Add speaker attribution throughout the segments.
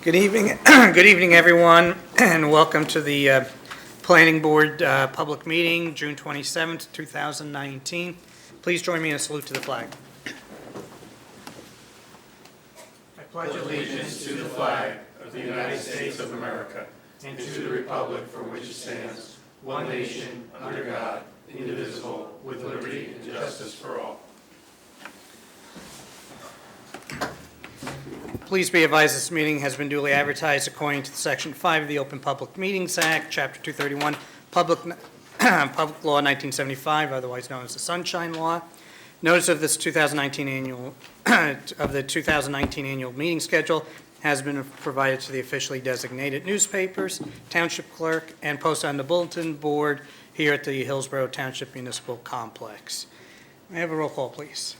Speaker 1: Good evening, good evening, everyone, and welcome to the Planning Board public meeting, June 27th, 2019. Please join me in a salute to the flag.
Speaker 2: I pledge allegiance to the flag of the United States of America and to the republic for which it stands, one nation, under God, indivisible, with liberty and justice for all.
Speaker 1: Please be advised this meeting has been duly advertised according to Section 5 of the Open Public Meetings Act, Chapter 231, Public Law 1975, otherwise known as the Sunshine Law. Notice of this 2019 annual meeting schedule has been provided to the officially designated newspapers, Township Clerk, and posted on the bulletin board here at the Hillsborough Township Municipal Complex. May I have a roll call, please?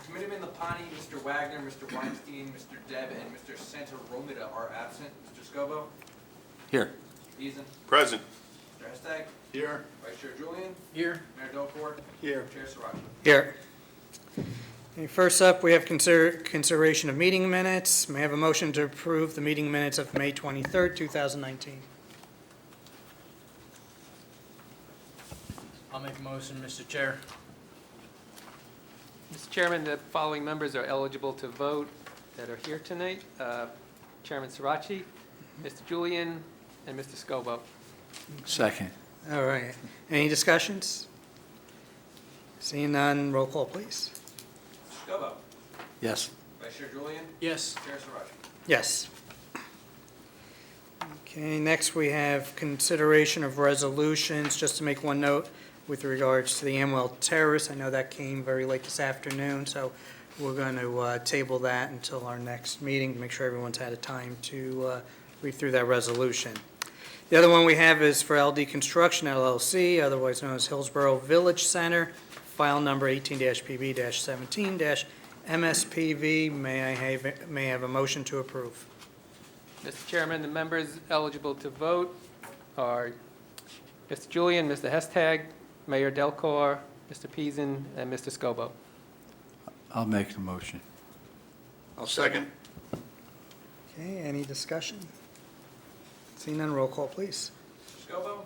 Speaker 3: Committeeman Lapani, Mr. Wagner, Mr. Weinstein, Mr. Deb, and Mr. Santaromita are absent. Mr. Scobo?
Speaker 4: Here.
Speaker 3: Mr. Eason?
Speaker 2: Present.
Speaker 3: Mr. Hestag?
Speaker 2: Here.
Speaker 3: Vice Chair Julian?
Speaker 2: Here.
Speaker 3: Mayor Delcor?
Speaker 2: Here.
Speaker 3: Chair Sarachi?
Speaker 1: Here. Okay, first up, we have consideration of meeting minutes. May I have a motion to approve the meeting minutes of May 23rd, 2019?
Speaker 5: I'll make a motion, Mr. Chair. Mr. Chairman, the following members are eligible to vote that are here tonight. Chairman Sarachi, Mr. Julian, and Mr. Scobo.
Speaker 4: Second.
Speaker 1: All right. Any discussions? Seeing none, roll call, please.
Speaker 3: Mr. Scobo?
Speaker 4: Yes.
Speaker 3: Vice Chair Julian?
Speaker 5: Yes.
Speaker 3: Chair Sarachi?
Speaker 1: Yes. Okay, next we have consideration of resolutions. Just to make one note with regards to the Amwell terrorists, I know that came very late this afternoon, so we're going to table that until our next meeting to make sure everyone's had a time to read through that resolution. The other one we have is for LD Construction LLC, otherwise known as Hillsborough Village Center, file number 18-PB-17-MSPV. May I have a motion to approve?
Speaker 5: Mr. Chairman, the members eligible to vote are Mr. Julian, Mr. Hestag, Mayor Delcor, Mr. Peason, and Mr. Scobo.
Speaker 4: I'll make the motion.
Speaker 2: I'll second.
Speaker 1: Okay, any discussion? Seeing none, roll call, please.
Speaker 3: Mr. Scobo?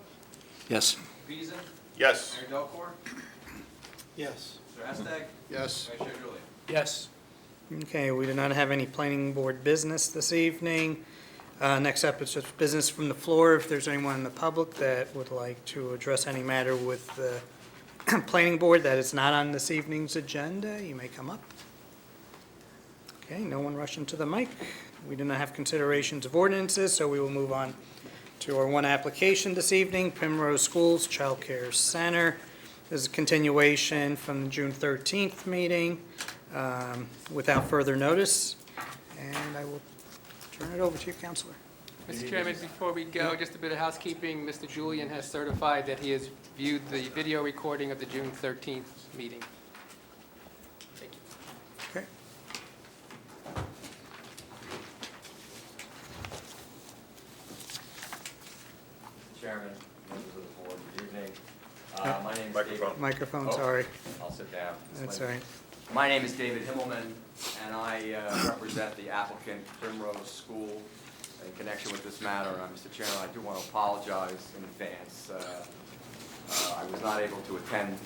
Speaker 4: Yes.
Speaker 3: Peason?
Speaker 2: Yes.
Speaker 3: Mayor Delcor?
Speaker 2: Yes.
Speaker 3: Mr. Hestag?
Speaker 2: Yes.
Speaker 3: Vice Chair Julian?
Speaker 5: Yes.
Speaker 1: Okay, we do not have any planning board business this evening. Next up is just business from the floor. If there's anyone in the public that would like to address any matter with the planning board that is not on this evening's agenda, you may come up. Okay, no one rushing to the mic. We do not have considerations of ordinances, so we will move on to our one application this evening, Primrose Schools Child Care Center. This is a continuation from the June 13th meeting without further notice, and I will turn it over to you, Counselor.
Speaker 5: Mr. Chairman, before we go, just a bit of housekeeping. Mr. Julian has certified that he has viewed the video recording of the June 13th meeting. Thank you.
Speaker 1: Okay.
Speaker 6: Chairman, members of the board, good evening. My name is David.
Speaker 1: Microphone,
Speaker 6: Oh,
Speaker 1: sorry.
Speaker 6: I'll sit down.
Speaker 1: That's all right.
Speaker 6: My name is David Himmelman, and I represent the applicant Primrose School in connection with this matter. Mr. Chairman, I do want to apologize in advance. I was not able to attend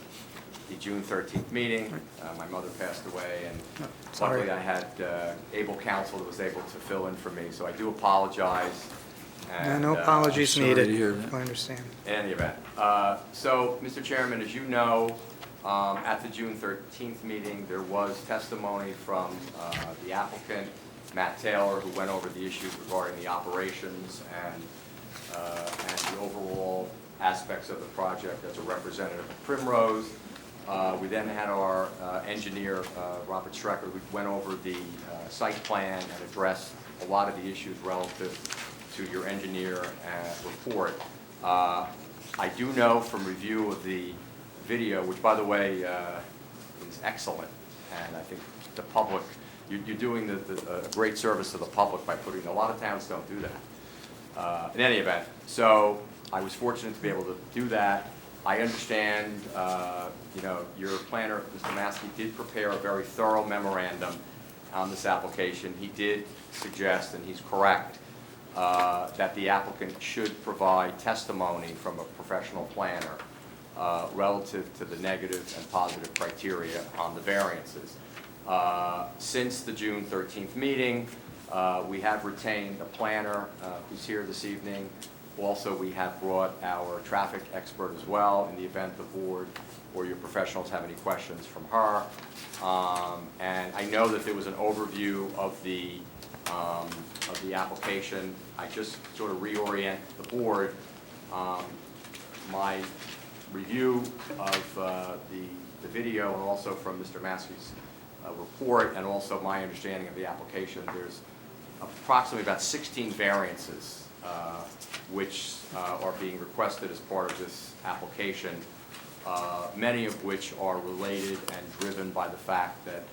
Speaker 6: the June 13th meeting. My mother passed away, and
Speaker 1: sorry.
Speaker 6: luckily I had able counsel that was able to fill in for me, so I do apologize. And,
Speaker 1: No apologies
Speaker 4: sorry
Speaker 1: needed.
Speaker 4: to hear that.
Speaker 1: I understand.
Speaker 6: in any event. So, Mr. Chairman, as you know, at the June 13th meeting, there was testimony from the applicant, Matt Taylor, who went over the issues regarding the operations and the overall aspects of the project as a representative of Primrose. We then had our engineer, Robert Schrecker, who went over the site plan and addressed a lot of the issues relative to your engineer report. I do know from review of the video, which by the way is excellent, and I think the public, you're doing a great service to the public by putting, a lot of towns don't do that. In any event, so I was fortunate to be able to do that. I understand, your planner, Mr. Maskey, did prepare a very thorough memorandum on this application. He did suggest, and he's correct, that the applicant should provide testimony from a professional planner relative to the negative and positive criteria on the variances. Since the June 13th meeting, we have retained a planner who's here this evening. Also, we have brought our traffic expert as well in the event the board or your professionals have any questions from her. And I know that there was an overview of the application. I just sort of reorient the board. My review of the video and also from Mr. Maskey's report and also my understanding of the application, there's approximately about 16 variances which are being requested as part of this application, many of which are related and driven by the fact that,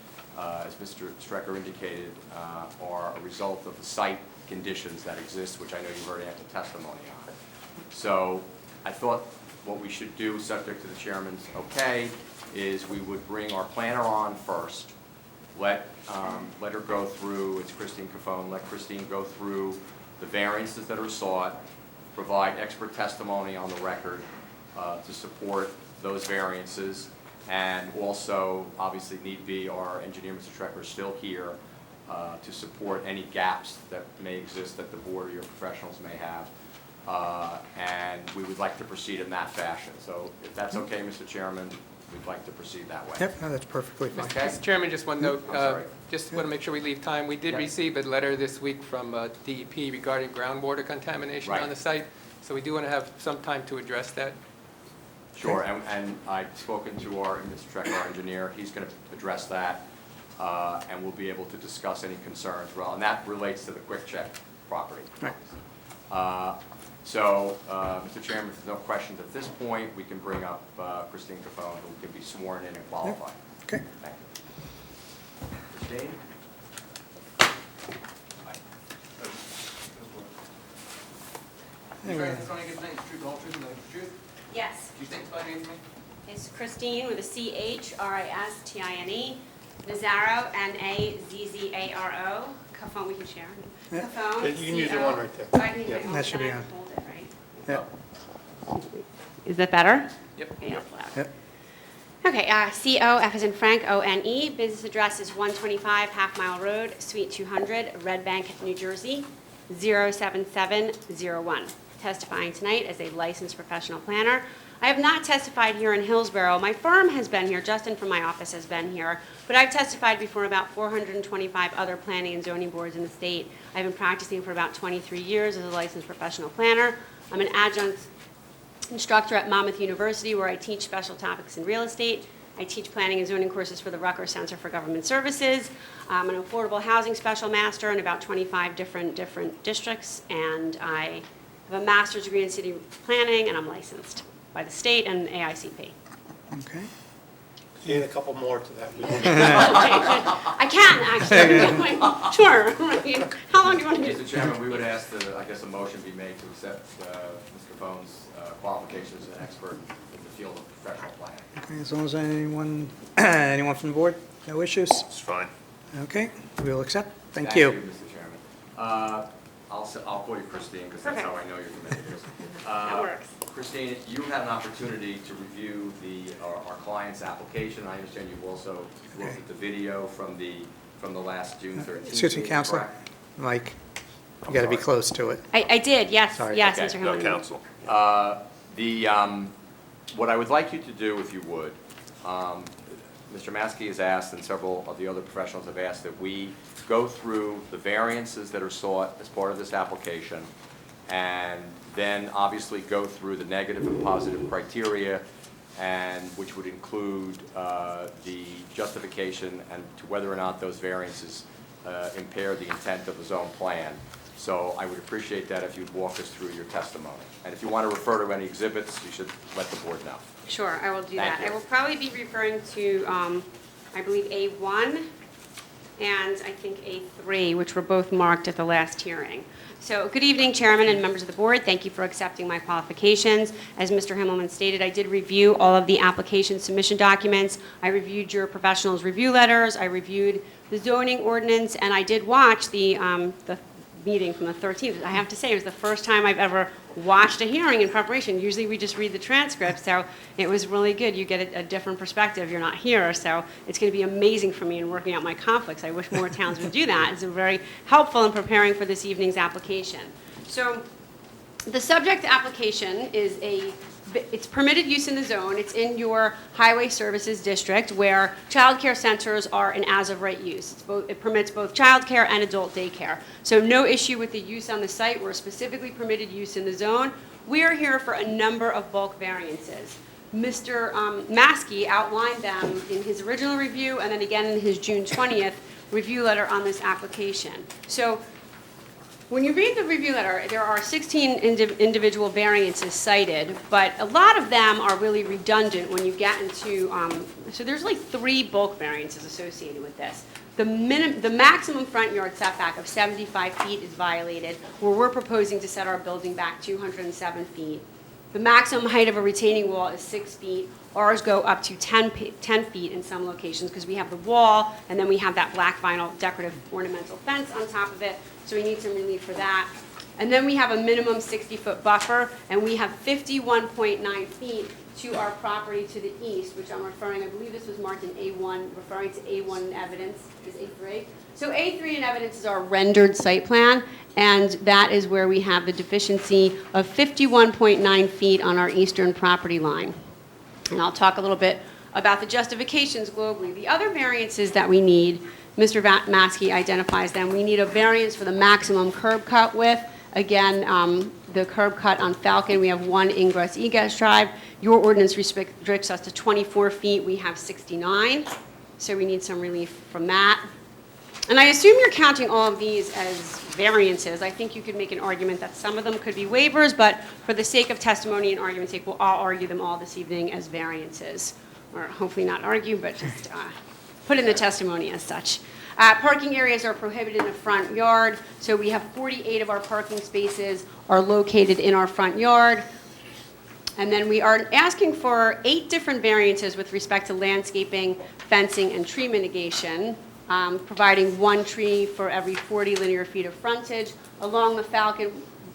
Speaker 6: as Mr. Strecker indicated, are a result of the site conditions that exist, which I know you already have the testimony on. So I thought what we should do, subject to the chairman's okay, is we would bring our planner on first, let her go through, it's Christine Cafone, let Christine go through the variances that are sought, provide expert testimony on the record to support those variances, and also, obviously, need be, our engineer, Mr. Strecker, is still here to support any gaps that may exist that the board or your professionals may have. And we would like to proceed in that fashion. So if that's okay, Mr. Chairman, we'd like to proceed that way.
Speaker 1: Yep, no, that's perfectly fine.
Speaker 6: Okay.
Speaker 5: Mr. Chairman, just one note.
Speaker 6: I'm sorry.
Speaker 5: Just want to make sure we leave time. We did
Speaker 6: Yeah.
Speaker 5: receive a letter this week from DEP regarding groundwater contamination
Speaker 6: Right.
Speaker 5: on the site. So we do want to have some time to address that.
Speaker 6: Sure, and I've spoken to our, Mr. Trecker, our engineer, he's going to address that, and we'll be able to discuss any concerns, well, and that relates to the Quick Check property.
Speaker 1: Right.
Speaker 6: Mr. Chairman, if there's no questions at this point, we can bring up Christine Cafone, who can be sworn in and qualified.
Speaker 1: Okay.
Speaker 6: Thank you. Christine?
Speaker 3: You swear this only gives name, truth, the whole truth, and nothing but the truth?
Speaker 7: Yes,
Speaker 3: Do you think spell your name for me?
Speaker 7: it's Christine with a Christine, Nazzaro, Nazzaro, Cafone, we can share.
Speaker 1: Yeah.
Speaker 7: Cafone,
Speaker 2: Yeah, you can use the one right there.
Speaker 7: I can use
Speaker 1: Yeah,
Speaker 7: my own,
Speaker 1: that should be
Speaker 7: then I
Speaker 1: on.
Speaker 7: can hold it, right?
Speaker 1: Yeah,
Speaker 7: Is that better?
Speaker 3: Yep.
Speaker 7: Okay, yeah, it's loud.
Speaker 1: yep.
Speaker 7: Okay, CO, F as in Frank, O-N-E. Business address is 125 Half Mile Road, Suite 200, Red Bank, New Jersey, 07701. Testifying tonight as a licensed professional planner. I have not testified here in Hillsborough. My firm has been here, Justin from my office has been here, but I've testified before about 425 other planning and zoning boards in the state. I've been practicing for about 23 years as a licensed professional planner. I'm an adjunct instructor at Monmouth University, where I teach special topics in real estate. I teach planning and zoning courses for the Rucker Center for Government Services. I'm an affordable housing special master in about 25 different districts, and I have a master's degree in city planning, and I'm licensed by the state and AICP.
Speaker 1: Okay.
Speaker 2: Add a couple more to that.
Speaker 7: I can, actually. Sure. How long do you want to do?
Speaker 6: Mr. Chairman, we would ask that, I guess, a motion be made to accept Ms. Capone's qualifications as an expert in the field of professional planning.
Speaker 1: Okay, as long as anyone from the board, no issues?
Speaker 2: It's fine.
Speaker 1: Okay, we'll accept. Thank you.
Speaker 6: Mr. Chairman. I'll call you Christine, because that's how I know you're committed to this.
Speaker 7: That works.
Speaker 6: Christine, you had an opportunity to review our client's application. I understand you've also looked at the video from the last June 13th.
Speaker 1: Excuse me,
Speaker 6: meeting,
Speaker 1: Counselor.
Speaker 6: correct?
Speaker 1: Mike,
Speaker 6: I'm
Speaker 1: you got to be
Speaker 6: sorry.
Speaker 1: close to it.
Speaker 7: I did, yes,
Speaker 1: Sorry.
Speaker 7: yes,
Speaker 6: Okay.
Speaker 7: Mr.
Speaker 2: No,
Speaker 7: Hillman.
Speaker 2: counsel.
Speaker 6: What I would like you to do, if you would, Mr. Maskey has asked, and several of the other professionals have asked, that we go through the variances that are sought as part of this application, and then obviously go through the negative and positive criteria, and which would include the justification and to whether or not those variances impair the intent of the zone plan. So I would appreciate that if you'd walk us through your testimony. And if you want to refer to any exhibits, you should let the board know.
Speaker 7: Sure, I will do
Speaker 6: Thank
Speaker 7: that.
Speaker 6: you.
Speaker 7: I will probably be referring to, I believe, A1 and I think A3, which were both marked at the last hearing. So, good evening, Chairman and members of the board. Thank you for accepting my qualifications. As Mr. Himmelman stated, I did review all of the application submission documents. I reviewed your professionals' review letters. I reviewed the zoning ordinance, and I did watch the meeting from the 13th. I have to say, it was the first time I've ever watched a hearing in preparation. Usually we just read the transcript, so it was really good. You get a different perspective. You're not here, so it's going to be amazing for me in working out my conflicts. I wish more towns would do that. It's very helpful in preparing for this evening's application. So the subject application is it's permitted use in the zone. It's in your highway services district where child care centers are an as-of-right use. It permits both child care and adult daycare. So no issue with the use on the site. We're specifically permitted use in the zone. We are here for a number of bulk variances. Mr. Maskey outlined them in his original review and then again in his June 20th review letter on this application. So when you read the review letter, there are 16 individual variances cited, but a lot of them are really redundant when you get into, so there's like 3 bulk variances associated with this. The maximum front yard setback of 75 feet is violated, where we're proposing to set our building back 207 feet. The maximum height of a retaining wall is 6 feet. Ours go up to 10 feet in some locations because we have the wall, and then we have that black vinyl decorative ornamental fence on top of it. So we need some relief for that. And then we have a minimum 60-foot buffer, and we have 51.9 feet to our property to the east, which I'm referring, I believe this was marked in A1, referring to A1 in evidence, is A3. So A3 in evidence is our rendered site plan, and that is where we have the deficiency of 51.9 feet on our eastern property line. And I'll talk a little bit about the justifications globally. The other variances that we need, Mr. Maskey identifies them. We need a variance for the maximum curb cut width. Again, the curb cut on Falcon, we have 1 ingress-egress drive. Your ordinance restricts us to 24 feet. We have 69, so we need some relief from that. And I assume you're counting all of these as variances. I think you could make an argument that some of them could be waivers, but for the sake of testimony and argument's sake, we'll all argue them all this evening as variances. Or hopefully not argue, but just put in the testimony as such. Parking areas are prohibited in the front yard, so we have 48 of our parking spaces are located in our front yard. And then we are asking for 8 different variances with respect to landscaping, fencing, and tree mitigation, providing 1 tree for every 40 linear feet of frontage. Along the Falcon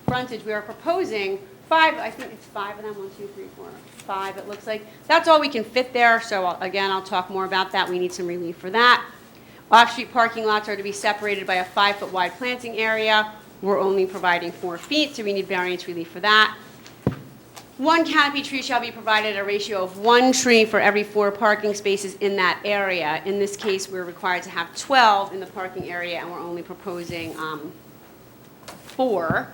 Speaker 7: frontage, we are proposing 5, I think it's 5 of them, 1, 2, 3, 4, 5 it looks like. That's all we can fit there, so again, I'll talk more about that. We need some relief for that. Off-street parking lots are to be separated by a 5-foot wide planting area. We're only providing 4 feet, so we need variance relief for that. 1 canopy tree shall be provided at a ratio of 1 tree for every 4 parking spaces in that area. In this case, we're required to have 12 in the parking area, and we're only proposing 4.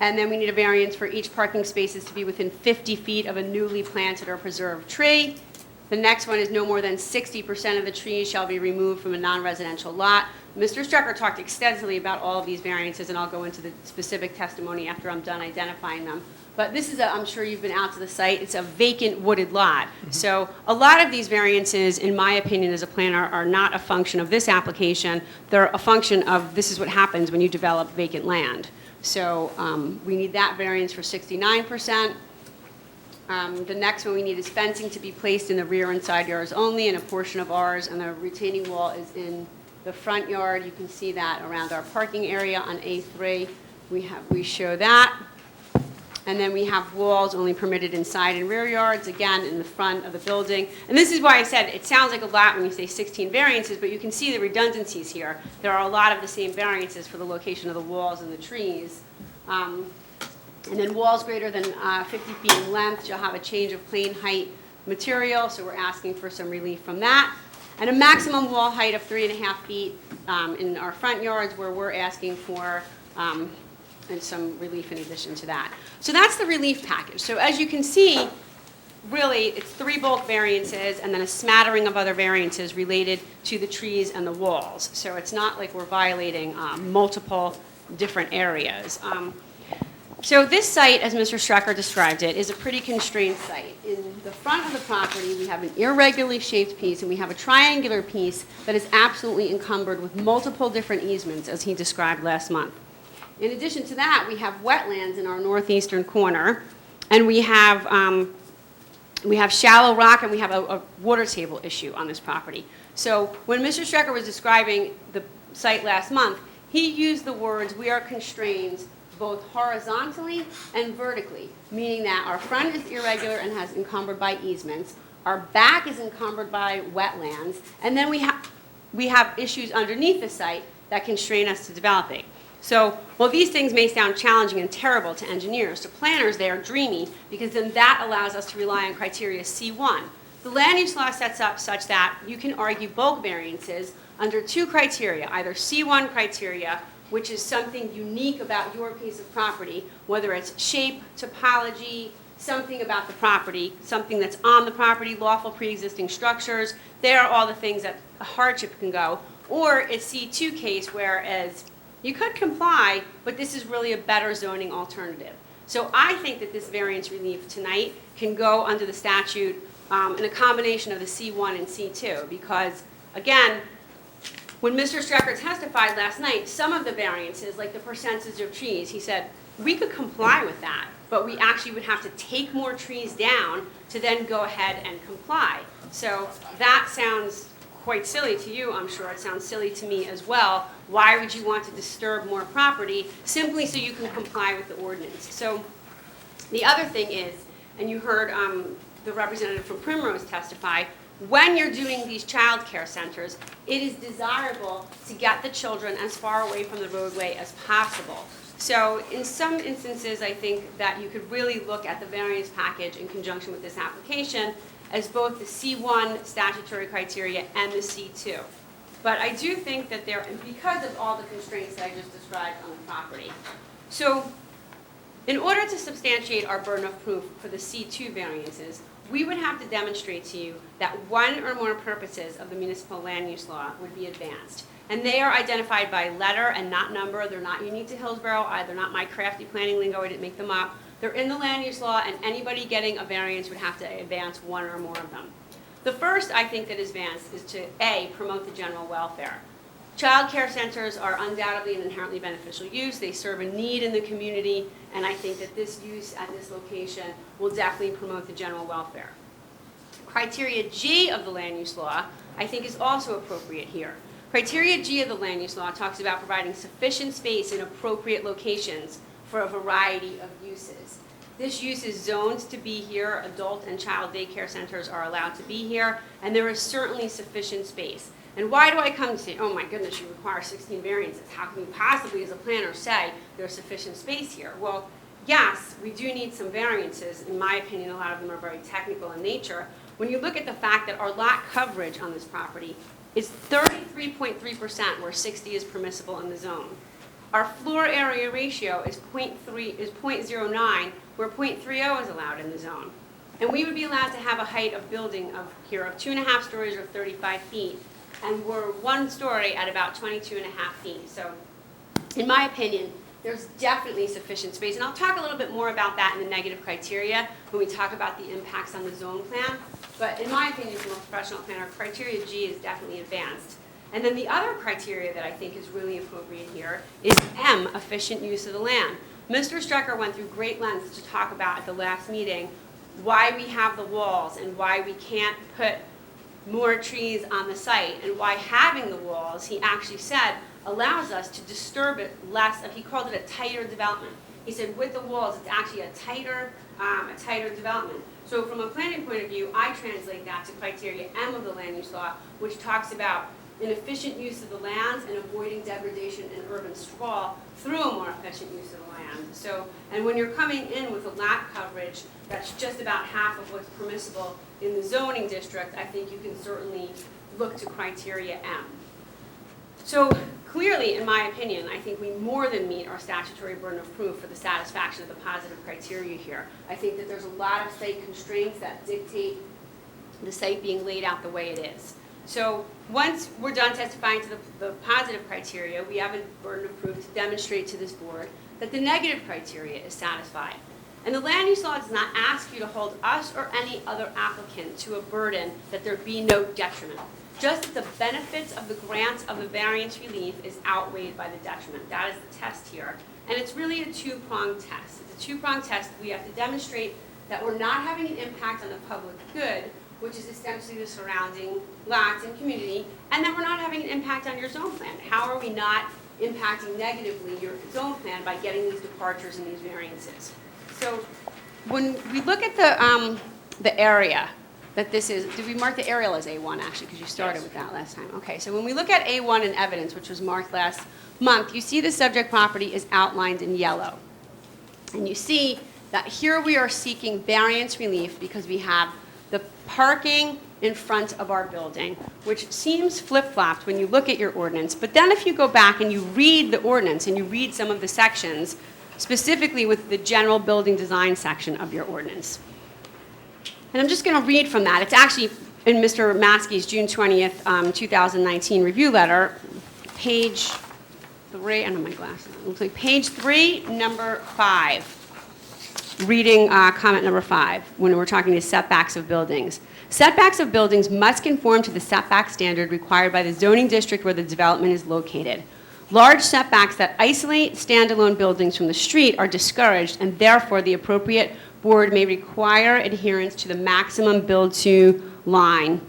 Speaker 7: And then we need a variance for each parking spaces to be within 50 feet of a newly planted or preserved tree. The next one is no more than 60% of the trees shall be removed from a non-residential lot. Mr. Strecker talked extensively about all of these variances, and I'll go into the specific testimony after I'm done identifying them. But this is I'm sure you've been out to the site, it's a vacant wooded lot. So a lot of these variances, in my opinion as a planner, are not a function of this application. They're a function of this is what happens when you develop vacant land. So we need that variance for 69%. The next one we need is fencing to be placed in the rear and side yards only, and a portion of ours, and the retaining wall is in the front yard. You can see that around our parking area on A3. We show that. And then we have walls only permitted in side and rear yards, again, in the front of the building. And this is why I said it sounds like a lot when you say 16 variances, but you can see the redundancies here. There are a lot of the same variances for the location of the walls and the trees. And then walls greater than 50 feet in length shall have a change of plane height material, so we're asking for some relief from that. And a maximum wall height of 3.5 feet in our front yards, where we're asking for and some relief in addition to that. So that's the relief package. So as you can see, really, it's 3 bulk variances and then a smattering of other variances related to the trees and the walls. So it's not like we're violating multiple different areas. So this site, as Mr. Strecker described it, is a pretty constrained site. In the front of the property, we have an irregularly shaped piece, and we have a triangular piece that is absolutely encumbered with multiple different easements, as he described last month. In addition to that, we have wetlands in our northeastern corner, and we have shallow rock, and we have a water table issue on this property. So when Mr. Strecker was describing the site last month, he used the words, "We are constrained both horizontally and vertically," meaning that our front is irregular and has encumbered by easements, our back is encumbered by wetlands, and then we have issues underneath the site that constrain us to developing. So while these things may sound challenging and terrible to engineers, to planners they are dreamy, because then that allows us to rely on criteria C1. The land use law sets up such that you can argue bulk variances under two criteria, either C1 criteria, which is something unique about your piece of property, whether it's shape, topology, something about the property, something that's on the property, lawful pre-existing structures. They are all the things that a hardship can go. Or it's C2 case, whereas you could comply, but this is really a better zoning alternative. So I think that this variance relief tonight can go under the statute in a combination of the C1 and C2, because again, when Mr. Strecker testified last night, some of the variances, like the percentage of trees, he said, we could comply with that, but we actually would have to take more trees down to then go ahead and comply. So that sounds quite silly to you, I'm sure. It sounds silly to me as well. Why would you want to disturb more property simply so you can comply with the ordinance? So the other thing is, and you heard the representative from Primrose testify, when you're doing these child care centers, it is desirable to get the children as far away from the roadway as possible. So in some instances, I think that you could really look at the variance package in conjunction with this application as both the C1 statutory criteria and the C2. But I do think that there, because of all the constraints that I just described on the property. So in order to substantiate our burden of proof for the C2 variances, we would have to demonstrate to you that one or more purposes of the municipal land use law would be advanced. And they are identified by letter and not number. They're not unique to Hillsborough. They're not my crafty planning lingo. I didn't make them up. They're in the land use law, and anybody getting a variance would have to advance one or more of them. The first, I think, that is advanced is to, A, promote the general welfare. Child care centers are undoubtedly an inherently beneficial use. They serve a need in the community, and I think that this use at this location will definitely promote the general welfare. Criteria G of the land use law, I think, is also appropriate here. Criteria G of the land use law talks about providing sufficient space in appropriate locations for a variety of uses. This use is zoned to be here. Adult and child daycare centers are allowed to be here, and there is certainly sufficient space. And why do I come to say, oh my goodness, you require 16 variances? How can you possibly, as a planner, say there's sufficient space here? Well, yes, we do need some variances. In my opinion, a lot of them are very technical in nature. When you look at the fact that our lot coverage on this property is 33.3%, where 60 is permissible in the zone. Our floor area ratio is 0.09, where 0.30 is allowed in the zone. And we would be allowed to have a height of building of 2.5 stories or 35 feet, and we're 1 story at about 22.5 feet. So in my opinion, there's definitely sufficient space. And I'll talk a little bit more about that in the negative criteria when we talk about the impacts on the zone plan. But in my opinion, from a professional planner, criteria G is definitely advanced. And then the other criteria that I think is really appropriate here is M, efficient use of the land. Mr. Strecker went through great lengths to talk about at the last meeting why we have the walls and why we can't put more trees on the site, and why having the walls, he actually said, allows us to disturb it less. He called it a tighter development. He said with the walls, it's actually a tighter development. So from a planning point of view, I translate that to criteria M of the land use law, which talks about an efficient use of the lands and avoiding degradation and urban sprawl through a more efficient use of the land. So, and when you're coming in with a lot coverage that's just about half of what's permissible in the zoning district, I think you can certainly look to criteria M. So clearly, in my opinion, I think we more than meet our statutory burden of proof for the satisfaction of the positive criteria here. I think that there's a lot of site constraints that dictate the site being laid out the way it is. So once we're done testifying to the positive criteria, we have a burden of proof to demonstrate to this board that the negative criteria is satisfied. And the land use law does not ask you to hold us or any other applicant to a burden that there be no detriment. Just that the benefits of the grants of the variance relief is outweighed by the detriment. That is the test here. And it's really a two-pronged test. It's a two-pronged test. We have to demonstrate that we're not having an impact on the public good, which is essentially the surrounding lots and community, and that we're not having an impact on your zone plan. How are we not impacting negatively your zone plan by getting these departures and these variances. So when we look at the area that this is, did we mark the aerial as A1 actually, because you started with that last time? Okay, so when we look at A1 in evidence, which was marked last month, you see the subject property is outlined in yellow. And you see that here we are seeking variance relief because we have the parking in front of our building, which seems flip-flopped when you look at your ordinance. But then if you go back and you read the ordinance and you read some of the sections, specifically with the general building design section of your ordinance. And I'm just going to read from that. It's actually in Mr. Maskey's June 20th, 2019 review letter, page 3, I don't have my glasses on. It looks like page 3, number 5. Reading comment number 5, when we're talking the setbacks of buildings. Setbacks of buildings must conform to the setback standard required by the zoning district where the development is located. Large setbacks that isolate standalone buildings from the street are discouraged, and therefore the appropriate board may require adherence to the maximum build-to line.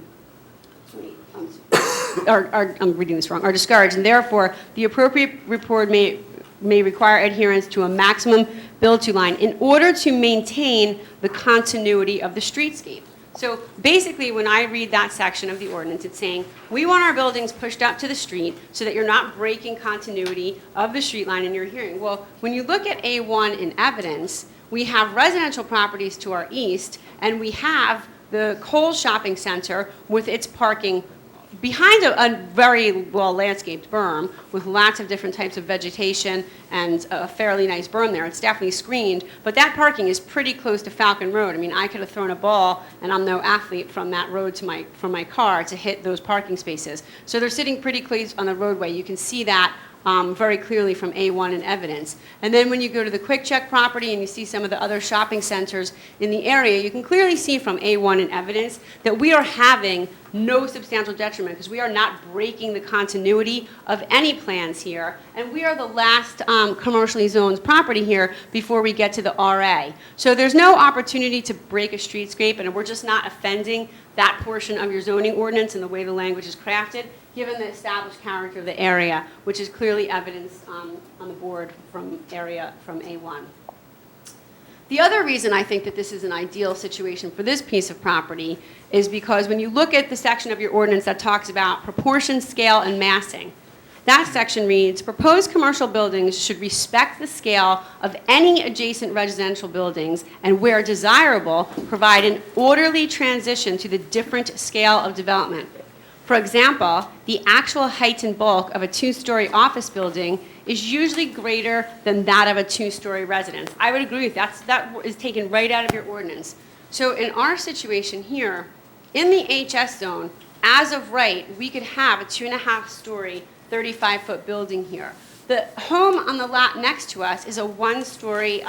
Speaker 7: I'm reading this wrong, are discouraged, and therefore the appropriate board may require adherence to a maximum build-to line in order to maintain the continuity of the streetscape. So basically, when I read that section of the ordinance, it's saying, we want our buildings pushed up to the street so that you're not breaking continuity of the street line in your hearing. Well, when you look at A1 in evidence, we have residential properties to our east, and we have the Kohl's Shopping Center with its parking behind a very well-landscaped berm with lots of different types of vegetation and a fairly nice berm there. It's definitely screened, but that parking is pretty close to Falcon Road. I mean, I could have thrown a ball, and I'm no athlete, from that road to from my car to hit those parking spaces. So they're sitting pretty close on the roadway. You can see that very clearly from A1 in evidence. And then when you go to the Quick Check property and you see some of the other shopping centers in the area, you can clearly see from A1 in evidence that we are having no substantial detriment because we are not breaking the continuity of any plans here. And we are the last commercially zoned property here before we get to the RA. So there's no opportunity to break a streetscape, and we're just not offending that portion of your zoning ordinance and the way the language is crafted, given the established character of the area, which is clearly evidenced on the board from A1. The other reason I think that this is an ideal situation for this piece of property is because when you look at the section of your ordinance that talks about proportion, scale, and massing, that section reads, proposed commercial buildings should respect the scale of any adjacent residential buildings and, where desirable, provide an orderly transition to the different scale of development. For example, the actual height and bulk of a 2-story office building is usually greater than that of a 2-story residence. I would agree with that. That is taken right out of your ordinance. So in our situation here, in the HS zone, as of right, we could have a 2.5-story, 35-foot building here. The home on the lot next to us is a 1-story,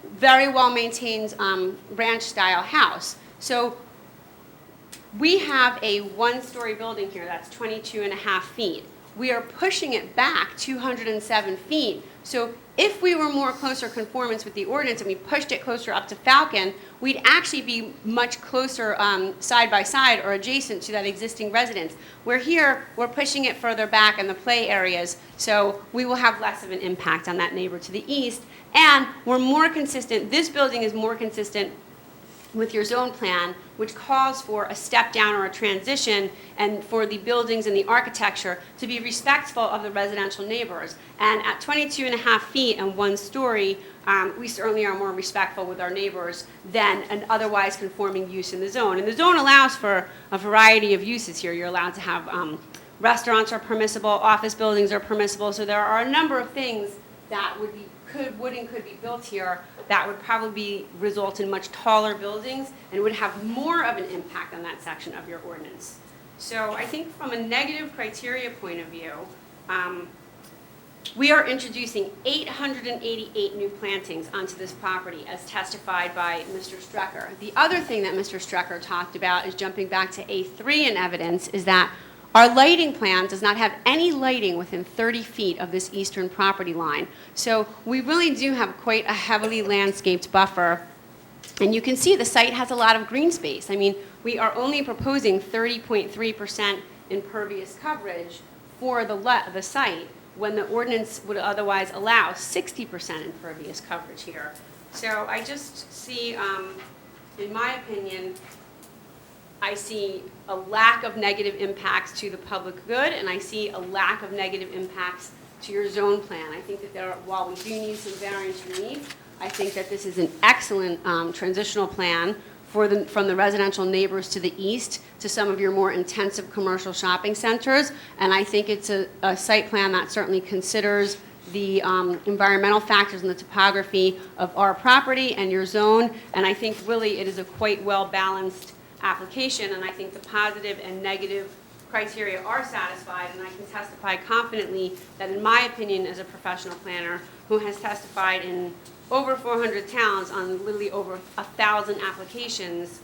Speaker 7: very well-maintained ranch-style house. So we have a 1-story building here that's 22.5 feet. We are pushing it back 207 feet. So if we were more closer conformance with the ordinance and we pushed it closer up to Falcon, we'd actually be much closer side by side or adjacent to that existing residence. Where here, we're pushing it further back in the play areas, so we will have less of an impact on that neighbor to the east. And we're more consistent, this building is more consistent with your zone plan, which calls for a step down or a transition, and for the buildings and the architecture to be respectful of the residential neighbors. And at 22.5 feet and 1 story, we certainly are more respectful with our neighbors than an otherwise conforming use in the zone. And the zone allows for a variety of uses here. You're allowed to have restaurants are permissible, office buildings are permissible, so there are a number of things that would be built here that would probably result in much taller buildings and would have more of an impact on that section of your ordinance. So I think from a negative criteria point of view, we are introducing 888 new plantings onto this property as testified by Mr. Strecker. The other thing that Mr. Strecker talked about is jumping back to A3 in evidence is that our lighting plan does not have any lighting within 30 feet of this eastern property line. So we really do have quite a heavily landscaped buffer. And you can see the site has a lot of green space. I mean, we are only proposing 30.3% impervious coverage for the site. when the ordinance would otherwise allow 60% impervious coverage here. So I just see, in my opinion, I see a lack of negative impacts to the public good, and I see a lack of negative impacts to your zone plan. I think that while we do need some variance relief, I think that this is an excellent transitional plan from the residential neighbors to the east to some of your more intensive commercial shopping centers. And I think it's a site plan that certainly considers the environmental factors and the topography of our property and your zone. And I think really it is a quite well-balanced application, and I think the positive and negative criteria are satisfied, and I can testify confidently that in my opinion as a professional planner who has testified in over 400 towns on literally over 1,000 applications,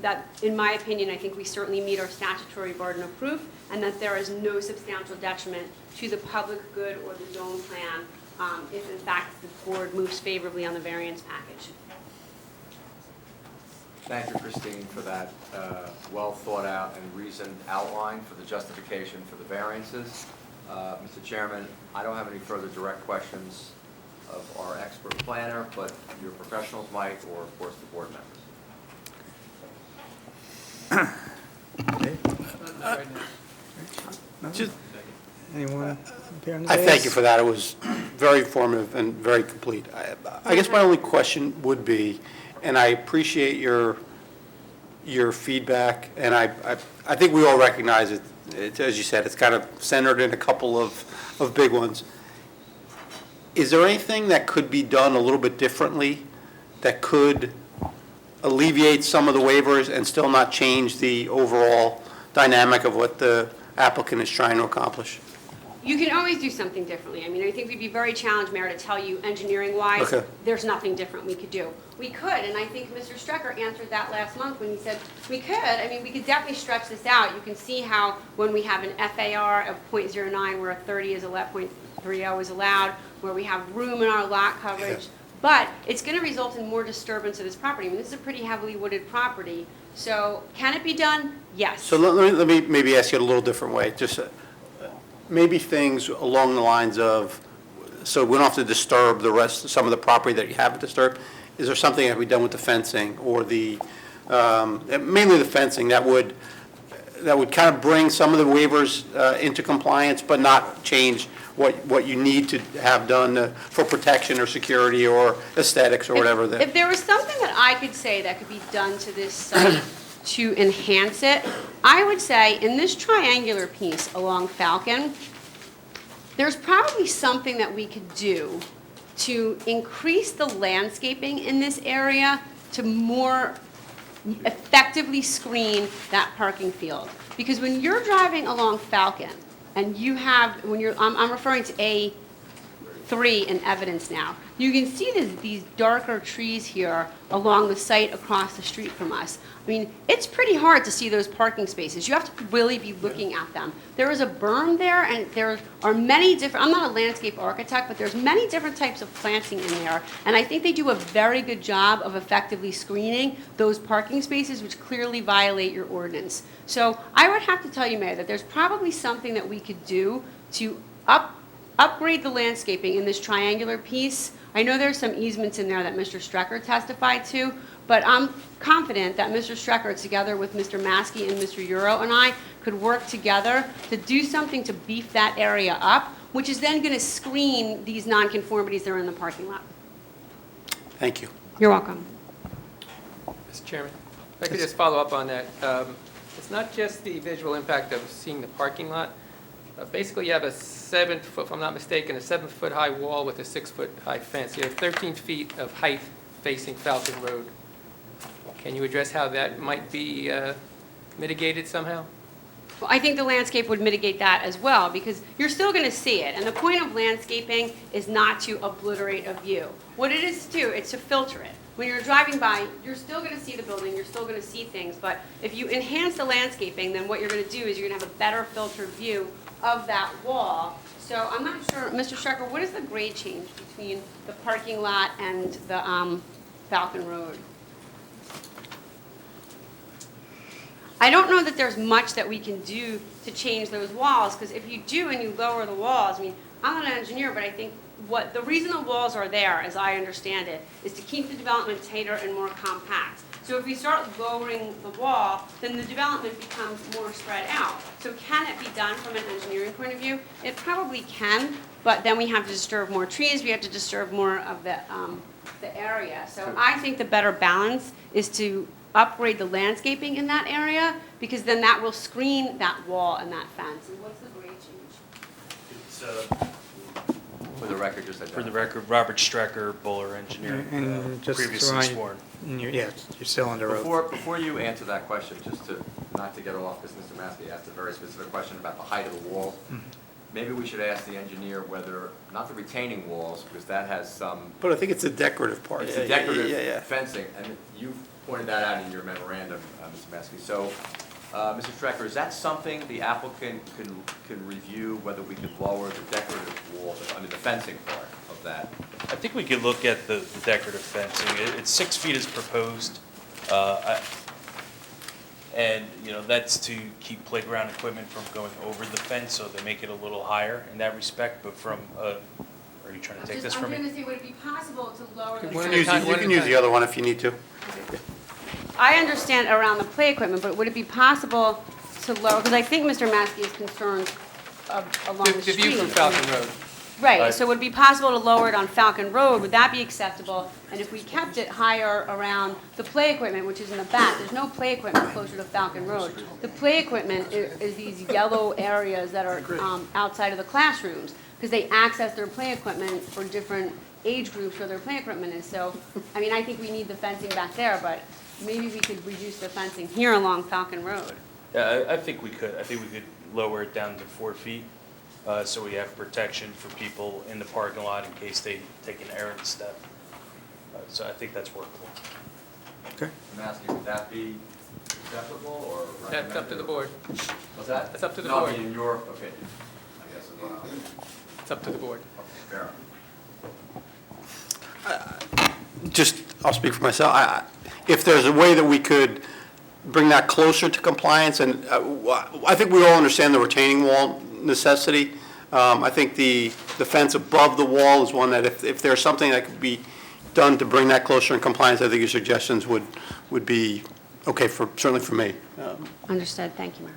Speaker 7: that in my opinion I think we certainly meet our statutory burden of proof, and that there is no substantial detriment to the public good or the zone plan if in fact the board moves favorably on the variance package.
Speaker 6: Thank you, Christine, for that well-thought-out and reasoned outline for the justification for the variances. Mr. Chairman, I don't have any further direct questions of our expert planner, but your professionals might, or of course the board members.
Speaker 5: Not right now.
Speaker 1: Just, anyone?
Speaker 2: I thank you for that. It was very informative and very complete. I guess my only question would be, and I appreciate your feedback, and I think we all recognize it. As you said, it's kind of centered in a couple of big ones. Is there anything that could be done a little bit differently that could alleviate some of the waivers and still not change the overall dynamic of what the applicant is trying to accomplish?
Speaker 7: You can always do something differently. I mean, I think we'd be very challenged, Mayor, to tell you engineering-wise,
Speaker 2: Okay.
Speaker 7: there's nothing different we could do. We could, and I think Mr. Strecker answered that last month when he said, we could. I mean, we could definitely stretch this out. You can see how when we have an FAR of .09 where a 30 is allowed, .30 is allowed, where we have room in our lot coverage, but it's going to result in more disturbance of this property. I mean, this is a pretty heavily wooded property. So can it be done? Yes.
Speaker 2: So let me maybe ask you a little different way. Just maybe things along the lines of, so we don't have to disturb some of the property that you haven't disturbed. Is there something that can be done with the fencing or the, mainly the fencing that would kind of bring some of the waivers into compliance, but not change what you need to have done for protection or security or aesthetics or whatever?
Speaker 7: If there was something that I could say that could be done to this site to enhance it, I would say in this triangular piece along Falcon, there's probably something that we could do to increase the landscaping in this area to more effectively screen that parking field. Because when you're driving along Falcon and you have, I'm referring to A3 in evidence now, you can see these darker trees here along the site across the street from us. I mean, it's pretty hard to see those parking spaces. You have to really be looking at them. There is a berm there, and there are many different, I'm not a landscape architect, but there's many different types of planting in there. And I think they do a very good job of effectively screening those parking spaces, which clearly violate your ordinance. So I would have to tell you, Mayor, that there's probably something that we could do to upgrade the landscaping in this triangular piece. I know there's some easements in there that Mr. Strecker testified to, but I'm confident that Mr. Strecker, together with Mr. Maskey and Mr. Euro and I, could work together to do something to beef that area up, which is then going to screen these nonconformities that are in the parking lot.
Speaker 2: Thank you.
Speaker 7: You're welcome.
Speaker 5: Mr. Chairman, if I could just follow up on that. It's not just the visual impact of seeing the parking lot. Basically, you have a 7-foot, if I'm not mistaken, a 7-foot high wall with a 6-foot high fence. You have 13 feet of height facing Falcon Road. Can you address how that might be mitigated somehow?
Speaker 7: Well, I think the landscape would mitigate that as well, because you're still going to see it. And the point of landscaping is not to obliterate a view. What it is to do, it's to filter it. When you're driving by, you're still going to see the building, you're still going to see things, but if you enhance the landscaping, then what you're going to do is you're going to have a better filtered view of that wall. So I'm not sure, Mr. Strecker, what is the grade change between the parking lot and the Falcon Road? I don't know that there's much that we can do to change those walls, because if you do and you lower the walls, I mean, I'm an engineer, but I think the reason the walls are there, as I understand it, is to keep the development tighter and more compact. So if we start lowering the wall, then the development becomes more spread out. So can it be done from an engineering point of view? It probably can, but then we have to disturb more trees, we have to disturb more of the area. So I think the better balance is to upgrade the landscaping in that area, because then that will screen that wall and that fence. And what's the grade change?
Speaker 2: It's,
Speaker 6: For the record, just
Speaker 2: for the
Speaker 6: identify.
Speaker 2: record, Robert Strecker, Buller Engineering,
Speaker 1: And just to
Speaker 2: previously
Speaker 1: remind-
Speaker 2: sworn.
Speaker 1: Yeah, you're still under oath.
Speaker 6: Before you answer that question, just to, not to get off, because Mr. Maskey asked a very specific question about the height of the walls, maybe we should ask the engineer whether, not the retaining walls, because that has some,
Speaker 8: But I think it's a decorative part.
Speaker 6: it's
Speaker 8: Yeah,
Speaker 6: a
Speaker 8: yeah,
Speaker 6: decorative
Speaker 8: yeah.
Speaker 6: fencing, and you pointed that out in your memorandum, Mr. Maskey. So, Mr. Strecker, is that something the applicant can review, whether we could lower the decorative wall, I mean, the fencing part of that?
Speaker 2: I think we could look at the decorative fencing. It's 6 feet as proposed. And, you know, that's to keep playground equipment from going over the fence, so they make it a little higher in that respect, but from, are you trying to take this from
Speaker 7: I'm
Speaker 2: me?
Speaker 7: going to say, would it be possible to lower the
Speaker 8: You
Speaker 5: One
Speaker 8: can
Speaker 5: at a
Speaker 8: use,
Speaker 5: time,
Speaker 8: you
Speaker 5: one
Speaker 8: can
Speaker 5: at a
Speaker 8: use the
Speaker 5: time.
Speaker 8: other one if you need to.
Speaker 7: I understand around the play equipment, but would it be possible to lower, because I think Mr. Maskey is concerned along the
Speaker 5: The
Speaker 7: street.
Speaker 5: view from Falcon Road.
Speaker 7: Right, so would it be possible to lower it on Falcon Road? Would that be acceptable? And if we kept it higher around the play equipment, which is in the back, there's no play equipment closer to Falcon Road. The play equipment is these yellow areas that are outside of the classrooms, because they access their play equipment for different age groups where their play equipment is. So, I mean, I think we need the fencing back there, but maybe we could reduce the fencing here along Falcon Road.
Speaker 2: Yeah, I think we could. I think we could lower it down to 4 feet, so we have protection for people in the parking lot in case they take an errant step. So I think that's workable.
Speaker 1: Okay.
Speaker 6: I'm asking, would that be acceptable or recommended?
Speaker 5: That's up to the board.
Speaker 6: What's that?
Speaker 5: That's up to the
Speaker 6: No,
Speaker 5: board.
Speaker 6: I mean, in your opinion, I guess, as well.
Speaker 5: It's up to the board.
Speaker 6: Okay, fair enough.
Speaker 8: Just, I'll speak for myself. If there's a way that we could bring that closer to compliance, and I think we all understand the retaining wall necessity. I think the fence above the wall is one that if there's something that could be done to bring that closer in compliance, I think your suggestions would be okay certainly for me.
Speaker 7: Understood, thank you, Mark.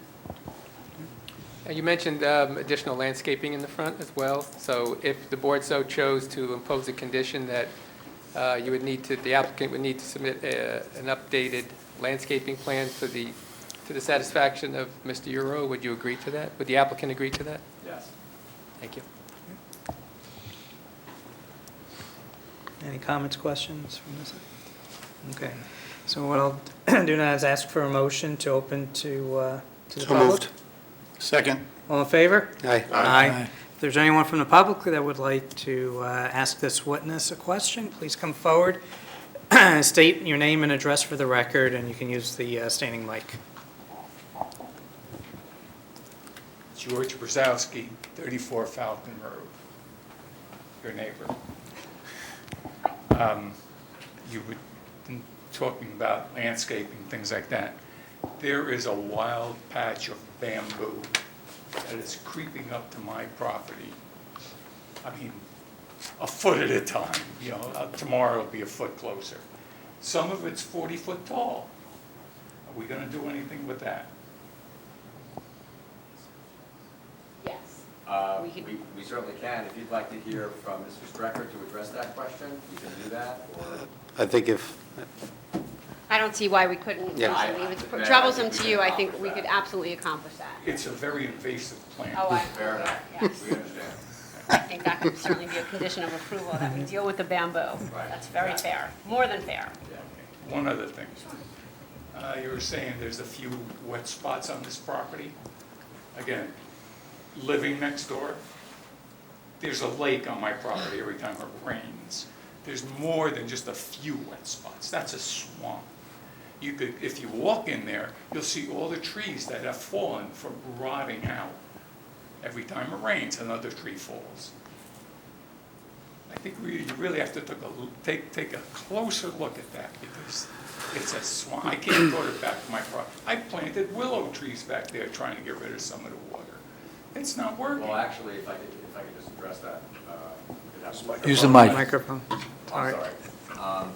Speaker 5: You mentioned additional landscaping in the front as well. So if the board so chose to impose a condition that you would need to, the applicant would need to submit an updated landscaping plan to the satisfaction of Mr. Euro, would you agree to that? Would the applicant agree to that?
Speaker 6: Yes.
Speaker 5: Thank you.
Speaker 1: Any comments, questions from this? Okay, so what I'll do now is ask for a motion to open to the
Speaker 8: So
Speaker 1: public.
Speaker 8: moved. Second.
Speaker 1: All in favor?
Speaker 8: Aye.
Speaker 1: Aye. If there's anyone from the public that would like to ask this witness a question, please come forward. State your name and address for the record, and you can use the standing mic.
Speaker 9: George Brzezowski, 34 Falcon Road, your neighbor. You were talking about landscaping, things like that. There is a wild patch of bamboo that is creeping up to my property. I mean, a foot at a time, you know, tomorrow it'll be a foot closer. Some of it's 40 foot tall. Are we gonna do anything with that?
Speaker 7: Yes. We could-
Speaker 6: We certainly can. If you'd like to hear from Mr. Strecker to address that question, you can do that, or?
Speaker 8: I think if,
Speaker 7: I don't see why we couldn't.
Speaker 8: Yeah.
Speaker 7: If it's
Speaker 6: I
Speaker 7: troublesome
Speaker 6: think we
Speaker 7: to
Speaker 6: can
Speaker 7: you, I think
Speaker 6: accomplish
Speaker 7: we
Speaker 6: that.
Speaker 7: could absolutely accomplish that.
Speaker 9: It's a very invasive plant.
Speaker 7: Oh, I
Speaker 6: Fair enough.
Speaker 7: yes.
Speaker 6: We understand.
Speaker 7: I think that could certainly be a condition of approval, that we deal with the bamboo.
Speaker 6: Right.
Speaker 7: That's very fair, more than fair.
Speaker 6: Yeah.
Speaker 9: One other thing. You were saying there's a few wet spots on this property. Again, living next door, there's a lake on my property every time it rains. There's more than just a few wet spots. That's a swamp. You could, if you walk in there, you'll see all the trees that have fallen from rotting out. Every time it rains, another tree falls. I think you really have to take a closer look at that, because it's a swamp. I can't go back to my property. I planted willow trees back there trying to get rid of some of the water. It's not working.
Speaker 6: Well, actually, if I could just address that.
Speaker 4: Use the mic.
Speaker 1: Microphone. All
Speaker 6: I'm
Speaker 1: right.
Speaker 6: sorry.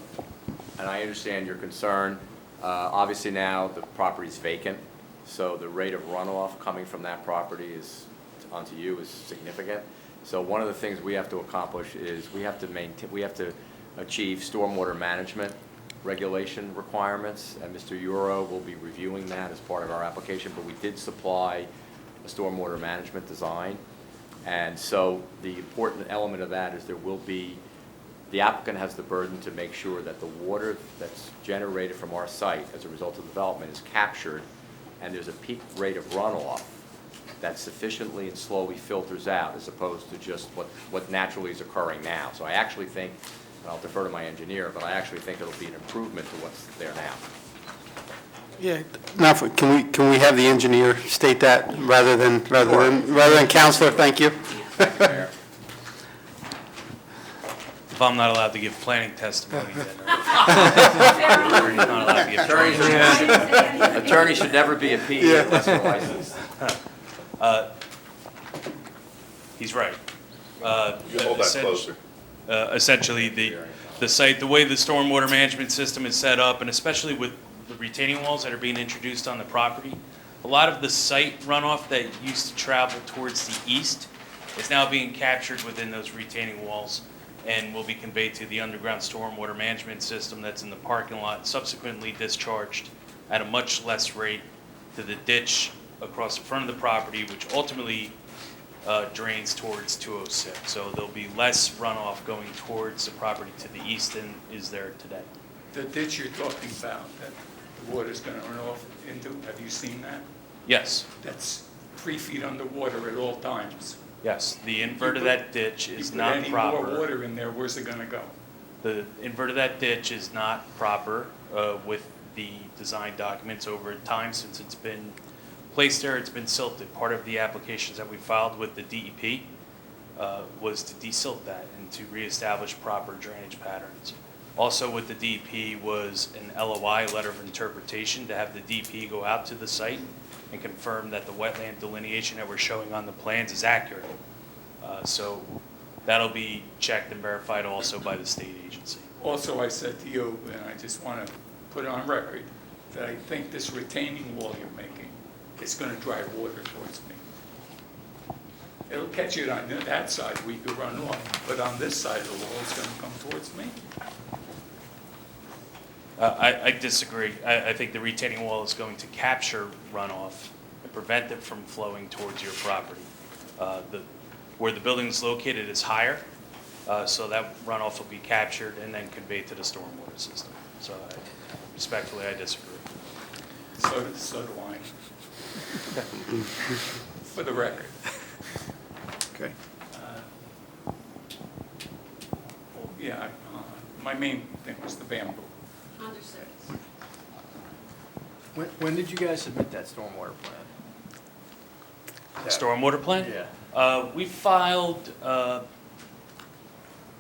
Speaker 6: And I understand your concern. Obviously now, the property's vacant, so the rate of runoff coming from that property onto you is significant. So one of the things we have to accomplish is we have to achieve stormwater management regulation requirements, and Mr. Euro will be reviewing that as part of our application, but we did supply a stormwater management design. And so the important element of that is the applicant has the burden to make sure that the water that's generated from our site as a result of development is captured, and there's a peak rate of runoff that sufficiently and slowly filters out, as opposed to just what naturally is occurring now. So I actually think, and I'll defer to my engineer, but I actually think it'll be an improvement to what's there now.
Speaker 8: Yeah, now, can we have the engineer state that rather than Counselor? Thank you.
Speaker 2: If I'm not allowed to give planning testimony, then I'm not allowed to give planning.
Speaker 6: Attorney should never be a PE unless they're licensed.
Speaker 2: He's right.
Speaker 10: You hold that closer.
Speaker 2: Essentially, the site, the way the stormwater management system is set up, and especially with the retaining walls that are being introduced on the property, a lot of the site runoff that used to travel towards the east is now being captured within those retaining walls and will be conveyed to the underground stormwater management system that's in the parking lot, subsequently discharged at a much less rate to the ditch across the front of the property, which ultimately drains towards 206. So there'll be less runoff going towards the property to the east than is there today.
Speaker 9: The ditch you're talking about, that the water's going to run off into, have you seen that?
Speaker 2: Yes,
Speaker 9: That's 3 feet underwater at all times.
Speaker 2: yes. The invert of that ditch is not
Speaker 9: You put any
Speaker 2: proper.
Speaker 9: more water in there, where's it going to go?
Speaker 2: The invert of that ditch is not proper with the design documents over time since it's been placed there. It's been silted. Part of the applications that we filed with the DEP was to desilt that and to reestablish proper drainage patterns. Also with the DEP was an LOI, letter of interpretation, to have the DEP go out to the site and confirm that the wetland delineation that we're showing on the plans is accurate. So that'll be checked and verified also by the state agency.
Speaker 9: Also, I said to you, and I just want to put on record, that I think this retaining wall you're making is going to drive water towards me. It'll catch it on that side, we could run off, but on this side of the wall, it's going to come towards me.
Speaker 2: I disagree. I think the retaining wall is going to capture runoff and prevent it from flowing towards your property. Where the building is located is higher, so that runoff will be captured and then conveyed to the stormwater system. So respectfully, I disagree.
Speaker 9: So do I. For the record.
Speaker 8: Okay.
Speaker 9: Yeah, my main thing was the bamboo.
Speaker 7: Understood.
Speaker 11: When did you guys submit that stormwater plan?
Speaker 2: The stormwater plan?
Speaker 11: Yeah.
Speaker 2: We filed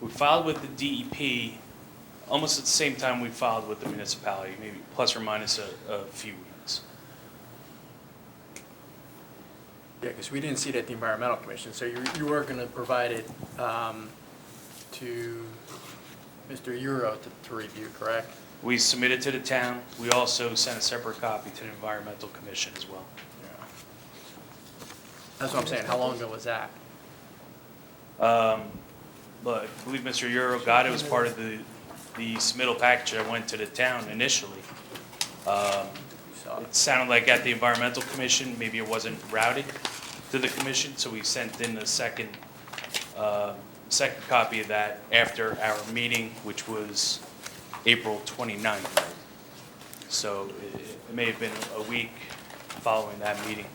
Speaker 2: with the DEP almost at the same time we filed with the municipality, maybe plus or minus a few weeks.
Speaker 11: Yeah, because we didn't see it at the Environmental Commission, so you were going to provide it to Mr. Euro to review, correct?
Speaker 2: We submitted to the town. We also sent a separate copy to the Environmental Commission as well.
Speaker 11: Yeah. That's what I'm saying. How long ago was that?
Speaker 2: But I believe Mr. Euro got it as part of the submittal package that went to the town initially. It sounded like at the Environmental Commission, maybe it wasn't routed to the commission, so we sent in a second copy of that after our meeting, which was April 29th. So it may have been a week following that meeting.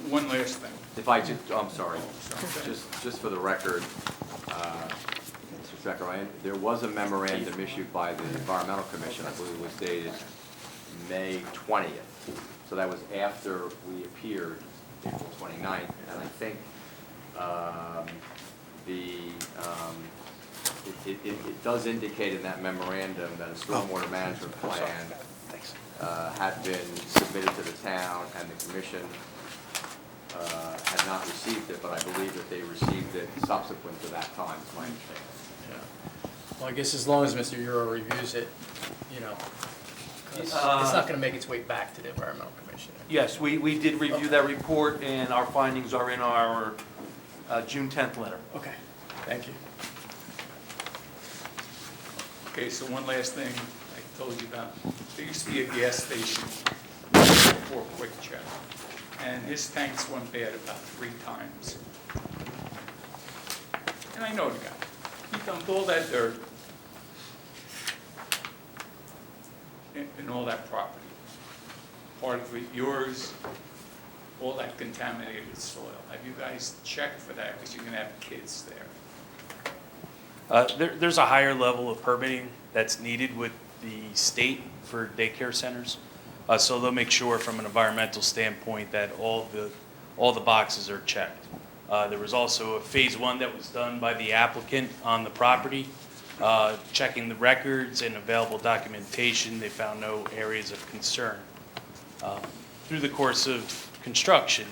Speaker 9: One last thing.
Speaker 6: If I just, I'm sorry,
Speaker 9: sorry.
Speaker 6: just for the record, Mr. Zechariah, there was a memorandum issued by the Environmental Commission, I believe it was dated May 20th. So that was after we appeared April 29th, and I think it does indicate in that memorandum that a stormwater management plan had been submitted to the town, and the commission had not received it, but I believe that they received it subsequent to that time, is my understanding.
Speaker 11: Yeah. Well, I guess as long as Mr. Euro reviews it, you know, 'cause it's not going to make its way back to the Environmental Commission.
Speaker 10: Yes, we did review that report, and our findings are in our June 10th letter.
Speaker 11: Okay, thank you.
Speaker 9: Okay, so one last thing I told you about. There used to be a gas station before Quick Check, and his tanks went bad about 3 times. And I know the guy. He dumped all that dirt in all that property. Part of it yours, all that contaminated soil. Have you guys checked for that? Because you're going to have kids there.
Speaker 12: There's a higher level of permitting that's needed with the state for daycare centers. So they'll make sure from an environmental standpoint that all the boxes are checked. There was also a phase 1 that was done by the applicant on the property, checking the records and available documentation. They found no areas of concern. Through the course of construction,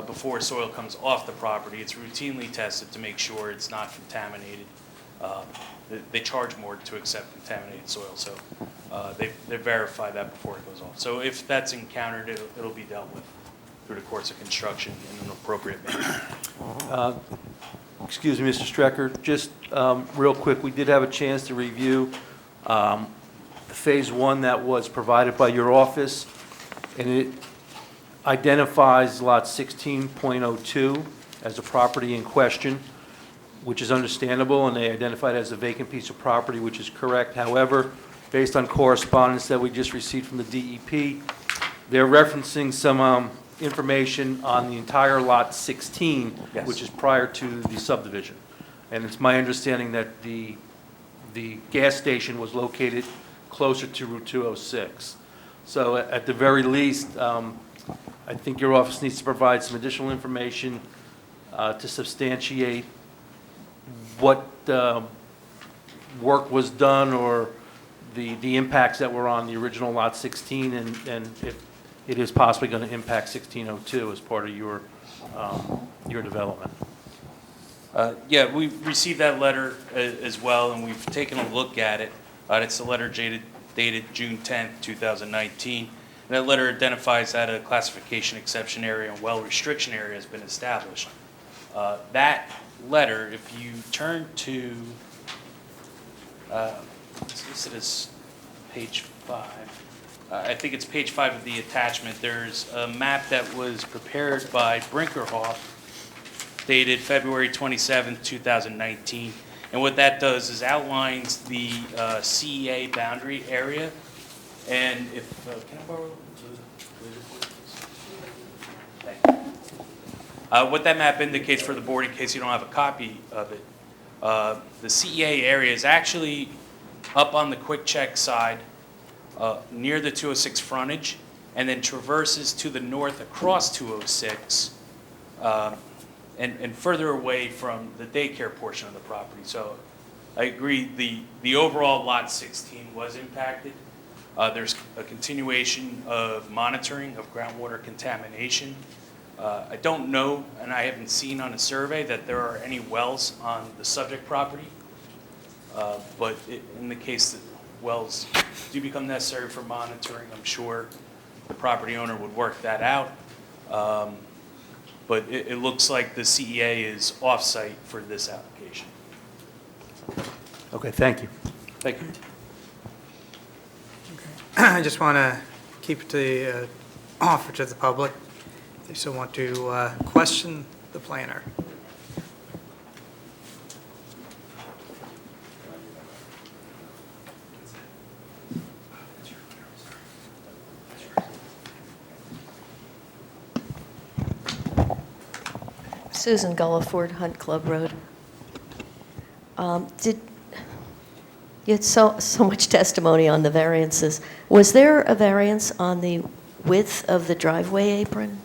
Speaker 12: before soil comes off the property, it's routinely tested to make sure it's not contaminated. They charge more to accept contaminated soil, so they verify that before it goes off. So if that's encountered, it'll be dealt with through the course of construction in an appropriate manner.
Speaker 10: Excuse me, Mr. Strecker, just real quick, we did have a chance to review phase 1 that was provided by your office, and it identifies lot 16.02 as the property in question, which is understandable, and they identified it as a vacant piece of property, which is correct. However, based on correspondence that we just received from the DEP, they're referencing some information on the entire lot 16,
Speaker 12: Yes.
Speaker 10: which is prior to the subdivision. And it's my understanding that the gas station was located closer to Route 206. So at the very least, I think your office needs to provide some additional information to substantiate what work was done or the impacts that were on the original lot 16, and if it is possibly going to impact 1602 as part of your development.
Speaker 12: Yeah, we received that letter as well, and we've taken a look at it. It's a letter dated June 10th, 2019. And that letter identifies that a classification exception area and well restriction area has been established. That letter, if you turn to, it's listed as page 5. I think it's page 5 of the attachment. There's a map that was prepared by Brinkerhoff, dated February 27th, 2019. And what that does is outlines the CEA boundary area. And if, can I borrow? Thank you. What that map indicates for the board, in case you don't have a copy of it, the CEA area is actually up on the Quick Check side, near the 206 frontage, and then traverses to the north across 206, and further away from the daycare portion of the property. So I agree, the overall lot 16 was impacted. There's a continuation of monitoring of groundwater contamination. I don't know, and I haven't seen on a survey, that there are any wells on the subject property. But in the case that wells do become necessary for monitoring, I'm sure the property owner would work that out. But it looks like the CEA is off-site for this application.
Speaker 10: Okay, thank you.
Speaker 12: Thank you.
Speaker 1: I just want to keep the offer to the public. They still want to question the planner.
Speaker 13: Susan Gulliford, Hunt Club Road. You had so much testimony on the variances. Was there a variance on the width of the driveway apron?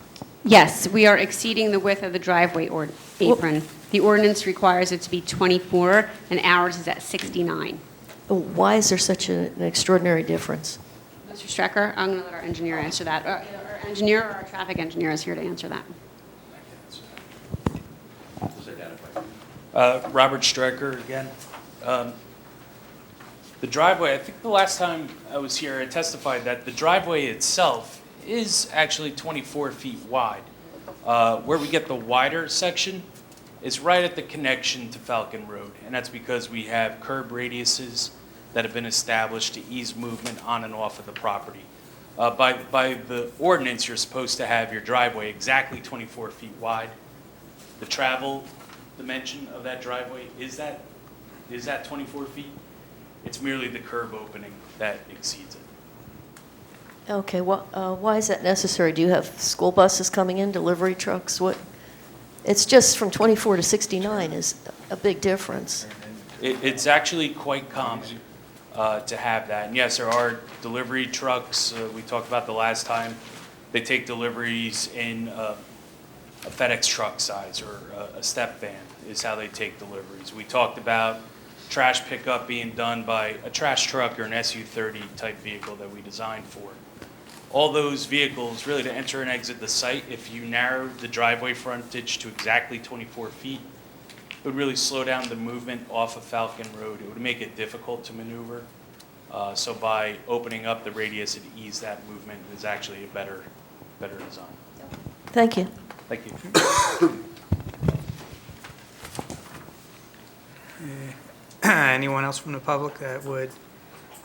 Speaker 7: Yes, we are exceeding the width of the driveway or apron. The ordinance requires it to be 24, and ours is at 69.
Speaker 13: Why is there such an extraordinary difference?
Speaker 7: Mr. Strecker, I'm going to let our engineer answer that. Our engineer or our traffic engineer is here to answer that.
Speaker 12: Robert Strecker again. The driveway, I think the last time I was here, I testified that the driveway itself is actually 24 feet wide. Where we get the wider section is right at the connection to Falcon Road, and that's because we have curb radiuses that have been established to ease movement on and off of the property. By the ordinance, you're supposed to have your driveway exactly 24 feet wide. The travel dimension of that driveway, is that 24 feet? It's merely the curb opening that exceeds it.
Speaker 13: Okay, why is that necessary? Do you have school buses coming in, delivery trucks? What? It's just from 24 to 69 is a big difference.
Speaker 12: It's actually quite common to have that. And yes, there are delivery trucks. We talked about the last time. They take deliveries in a FedEx truck size or a step van is how they take deliveries. We talked about trash pickup being done by a trash truck or an SU-30 type vehicle that we designed for. All those vehicles, really to enter and exit the site, if you narrowed the driveway frontage to exactly 24 feet, it would really slow down the movement off of Falcon Road. It would make it difficult to maneuver. So by opening up the radius, it ease that movement is actually a better design.
Speaker 13: Thank you.
Speaker 12: Thank you.
Speaker 1: Anyone else from the public that would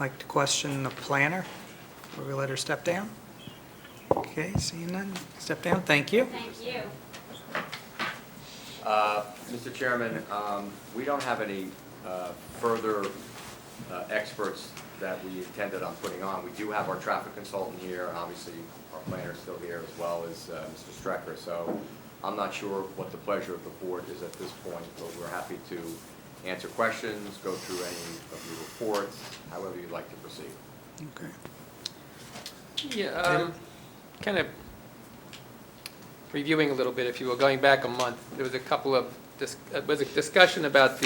Speaker 1: like to question the planner? Or we let her step down? Okay, seeing none, step down, thank you.
Speaker 7: Thank you.
Speaker 6: Mr. Chairman, we don't have any further experts that we intended on putting on. We do have our traffic consultant here, and obviously our planner is still here, as well as Mr. Strecker. So I'm not sure what the pleasure of the board is at this point, but we're happy to answer questions, go through any of the reports, however you'd like to proceed.
Speaker 1: Okay.
Speaker 5: Yeah, kind of reviewing a little bit, if you will, going back a month, there was a couple of, was a discussion about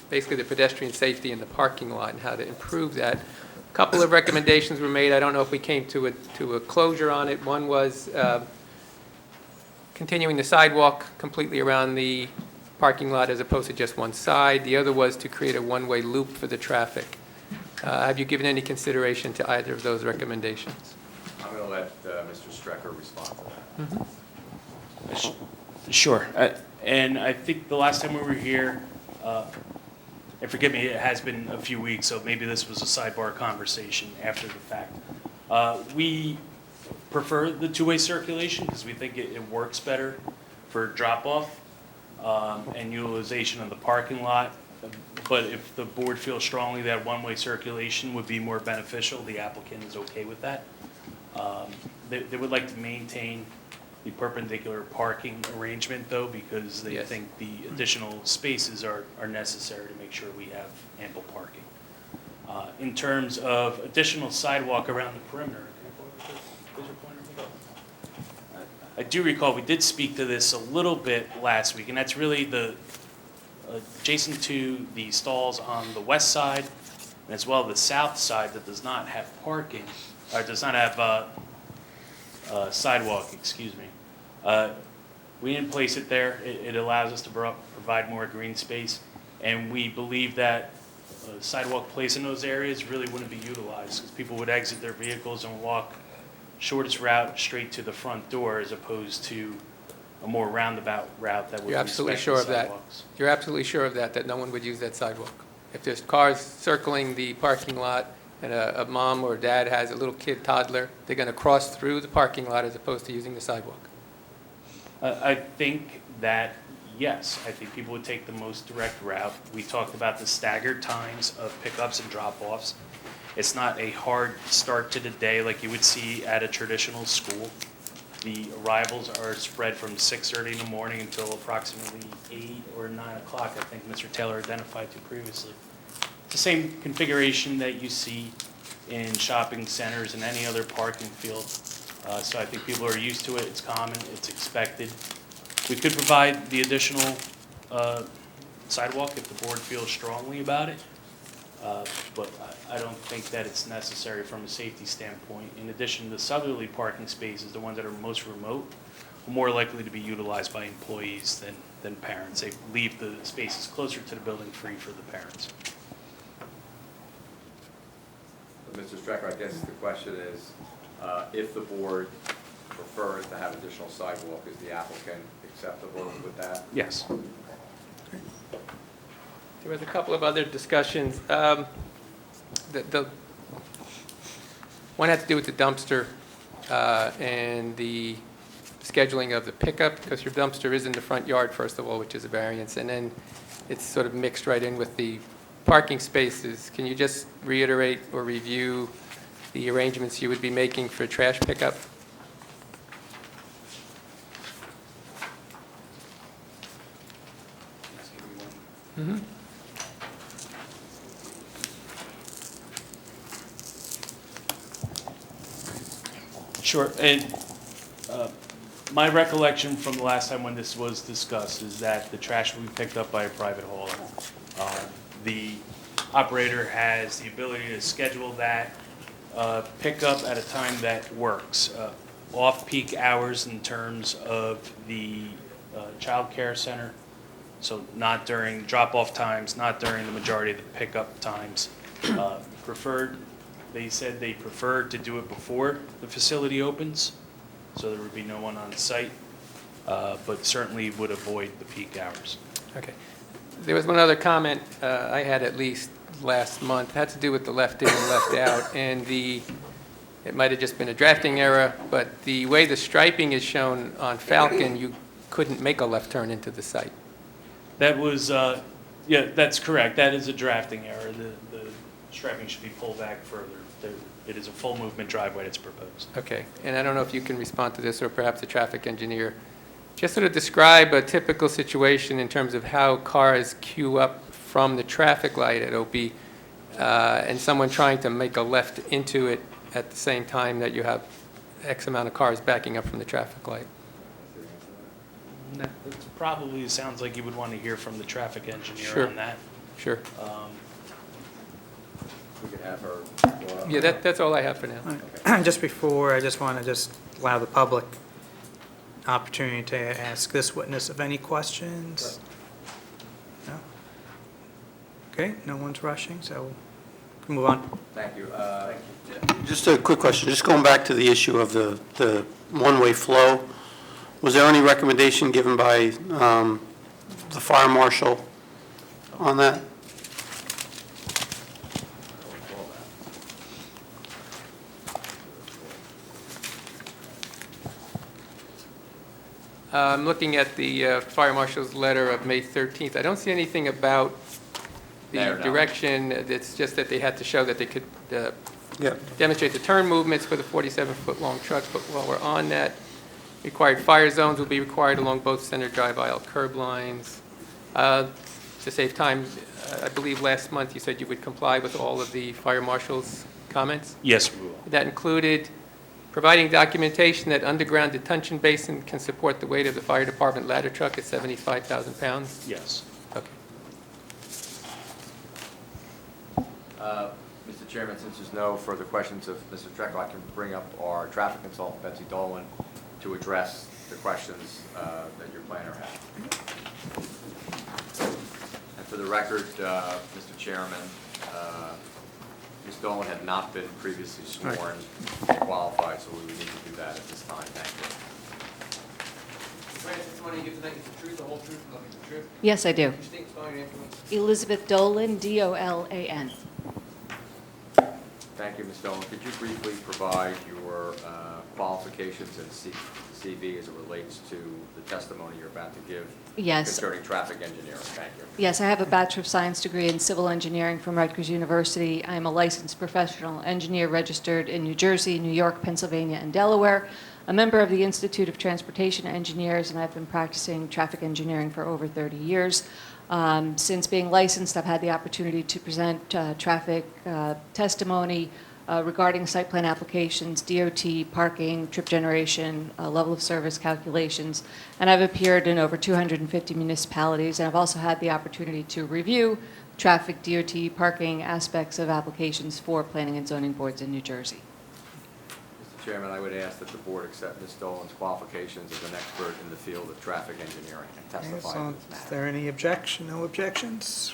Speaker 5: basically the pedestrian safety in the parking lot and how to improve that. A couple of recommendations were made. I don't know if we came to a closure on it. One was continuing the sidewalk completely around the parking lot as opposed to just one side. The other was to create a one-way loop for the traffic. Have you given any consideration to either of those recommendations?
Speaker 6: I'm going to let Mr. Strecker respond to that.
Speaker 12: Mm-hmm. Sure. And I think the last time we were here, and forgive me, it has been a few weeks, so maybe this was a sidebar conversation after the fact. We prefer the two-way circulation because we think it works better for drop-off and utilization of the parking lot. But if the board feels strongly that one-way circulation would be more beneficial, the applicant is okay with that. They would like to maintain the perpendicular parking arrangement, though, because they think the additional spaces are necessary to make sure we have ample parking. In terms of additional sidewalk around the perimeter, I do recall we did speak to this a little bit last week, and that's really the adjacent to the stalls on the west side, and as well the south side that does not have parking, or does not have sidewalk, excuse me. We didn't place it there. It allows us to provide more green space, and we believe that sidewalk placed in those areas really wouldn't be utilized because people would exit their vehicles and walk shortest route straight to the front door as opposed to a more roundabout route that would
Speaker 5: You're absolutely
Speaker 12: respect
Speaker 5: sure
Speaker 12: the
Speaker 5: of that.
Speaker 12: sidewalks.
Speaker 5: You're absolutely sure of that no one would use that sidewalk. If there's cars circling the parking lot and a mom or dad has a little kid, toddler, they're going to cross through the parking lot as opposed to using the sidewalk.
Speaker 12: I think that, yes, I think people would take the most direct route. We talked about the staggered times of pickups and drop-offs. It's not a hard start to the day like you would see at a traditional school. The arrivals are spread from 6:30 in the morning until approximately 8 or 9 o'clock, I think Mr. Taylor identified to previously. It's the same configuration that you see in shopping centers and any other parking field. So I think people are used to it, it's common, it's expected. We could provide the additional sidewalk if the board feels strongly about it, but I don't think that it's necessary from a safety standpoint. In addition, the southerly parking spaces, the ones that are most remote, are more likely to be utilized by employees than parents. They leave the spaces closer to the building free for the parents.
Speaker 6: Mr. Strecker, I guess the question is, if the board prefers to have additional sidewalk, is the applicant acceptable with that?
Speaker 12: Yes.
Speaker 5: There was a couple of other discussions. The one had to do with the dumpster and the scheduling of the pickup, because your dumpster is in the front yard, first of all, which is a variance, and then it's sort of mixed right in with the parking spaces. Can you just reiterate or review the arrangements you would be making for trash pickup? Mm-hmm.
Speaker 12: Sure, and my recollection from the last time when this was discussed is that the trash will be picked up by a private hauler. The operator has the ability to schedule that pickup at a time that works. Off-peak hours in terms of the child care center, so not during drop-off times, not during the majority of the pickup times. They said they preferred to do it before the facility opens, so there would be no one on site, but certainly would avoid the peak hours.
Speaker 5: Okay. There was one other comment I had at least last month. It had to do with the left in and left out, and it might have just been a drafting error, but the way the striping is shown on Falcon, you couldn't make a left turn into the site.
Speaker 12: That was, yeah, that's correct. That is a drafting error. The striping should be pulled back further. It is a full movement driveway that's proposed.
Speaker 5: Okay, and I don't know if you can respond to this, or perhaps the traffic engineer. Just sort of describe a typical situation in terms of how cars queue up from the traffic light at OP and someone trying to make a left into it at the same time that you have X amount of cars backing up from the traffic light.
Speaker 12: That probably sounds like you would want to hear from the traffic engineer
Speaker 5: Sure.
Speaker 12: on that.
Speaker 5: Sure.
Speaker 6: We could have her go up.
Speaker 5: Yeah, that's all I have for now.
Speaker 1: Just before, I just want to just allow the public opportunity to ask this witness of any questions. No? Okay, no one's rushing, so we can move on.
Speaker 6: Thank you.
Speaker 8: Just a quick question, just going back to the issue of the one-way flow. Was there any recommendation given by the fire marshal on that?
Speaker 5: I'm looking at the fire marshal's letter of May 13th. I don't see anything about the
Speaker 6: No.
Speaker 5: direction. It's just that they had to show that they could
Speaker 8: Yeah.
Speaker 5: demonstrate the turn movements for the 47-foot-long truck. But while we're on that, required fire zones will be required along both center drive aisle curb lines. To save time, I believe last month you said you would comply with all of the fire marshal's comments.
Speaker 12: Yes, we will.
Speaker 5: That included providing documentation that underground detention basin can support the weight of the fire department ladder truck at 75,000 pounds?
Speaker 12: Yes.
Speaker 5: Okay.
Speaker 6: Mr. Chairman, since there's no further questions of Mr. Treco, I can bring up our traffic consultant, Betsy Dolan, to address the questions that your planner had. And for the record, Mr. Chairman, Ms. Dolan had not been previously sworn and qualified, so we would need to do that at this time. Thank you.
Speaker 3: Testimony you give tonight is the truth, the whole truth, and nothing but the truth.
Speaker 14: Yes, I do.
Speaker 3: Your state and spell your name for me.
Speaker 14: Elizabeth Dolan, D-O-L-A-N.
Speaker 6: Thank you, Ms. Dolan. Could you briefly provide your qualifications and CV as it relates to the testimony you're about to give
Speaker 14: Yes.
Speaker 6: concerning traffic engineering? Thank you.
Speaker 14: Yes, I have a Bachelor of Science degree in Civil Engineering from Rutgers University. I am a licensed professional engineer registered in New Jersey, New York, Pennsylvania, and Delaware, a member of the Institute of Transportation Engineers, and I've been practicing traffic engineering for over 30 years. Since being licensed, I've had the opportunity to present traffic testimony regarding site plan applications, DOT, parking, trip generation, level of service calculations, and I've appeared in over 250 municipalities, and I've also had the opportunity to review traffic, DOT, parking aspects of applications for planning and zoning boards in New Jersey.
Speaker 6: Mr. Chairman, I would ask that the board accept Ms. Dolan's qualifications as an expert in the field of traffic engineering and testify
Speaker 1: So
Speaker 6: in this
Speaker 1: is
Speaker 6: matter.
Speaker 1: there any objection? No objections?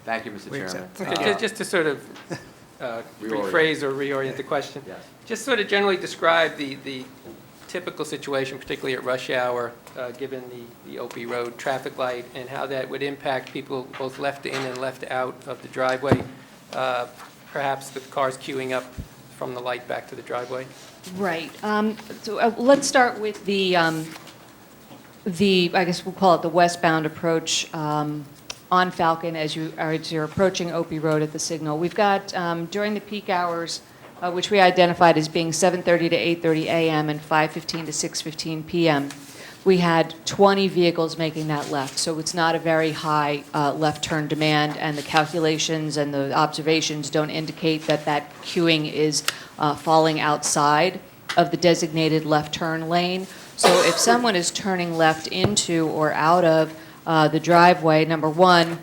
Speaker 6: Thank you, Mr.
Speaker 1: We
Speaker 6: Chairman.
Speaker 1: accept.
Speaker 5: Just to sort of rephrase or reorient the question.
Speaker 6: Yes.
Speaker 5: Just sort of generally describe the typical situation, particularly at rush hour, given the Opie Road traffic light, and how that would impact people both left in and left out of the driveway, perhaps the cars queuing up from the light back to the driveway.
Speaker 14: Right. Let's start with I guess we'll call it the westbound approach on Falcon as you're approaching Opie Road at the signal. We've got, during the peak hours, which we identified as being 7:30 to 8:30 a.m. and 5:15 to 6:15 p.m., we had 20 vehicles making that left. So it's not a very high left turn demand, and the calculations and the observations don't indicate that that queuing is falling outside of the designated left turn lane. So if someone is turning left into or out of the driveway, number one,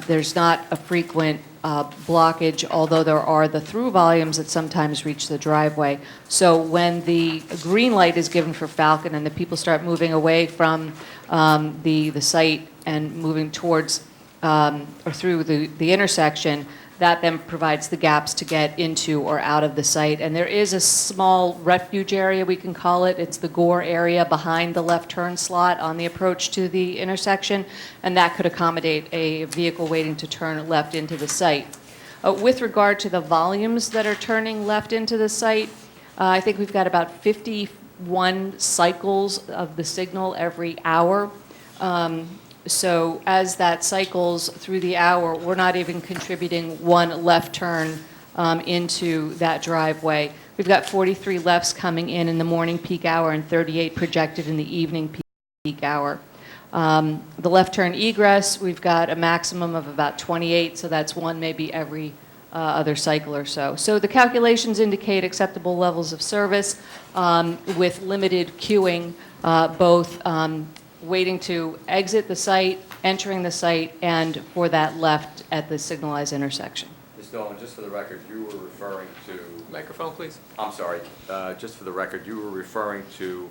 Speaker 14: there's not a frequent blockage, although there are the through volumes that sometimes reach the driveway. So when the green light is given for Falcon and the people start moving away from the site and moving towards or through the intersection, that then provides the gaps to get into or out of the site. And there is a small refuge area, we can call it. It's the gore area behind the left turn slot on the approach to the intersection, and that could accommodate a vehicle waiting to turn left into the site. With regard to the volumes that are turning left into the site, I think we've got about 51 cycles of the signal every hour. So as that cycles through the hour, we're not even contributing one left turn into that driveway. We've got 43 lefts coming in the morning peak hour and 38 projected in the evening peak hour. The left turn egress, we've got a maximum of about 28, so that's one maybe every other cycle or so. So the calculations indicate acceptable levels of service with limited queuing, both waiting to exit the site, entering the site, and for that left at the signalized intersection.
Speaker 6: Ms. Dolan, just for the record, you were referring to...
Speaker 5: Microphone, please.
Speaker 6: I'm sorry. Just for the record, you were referring to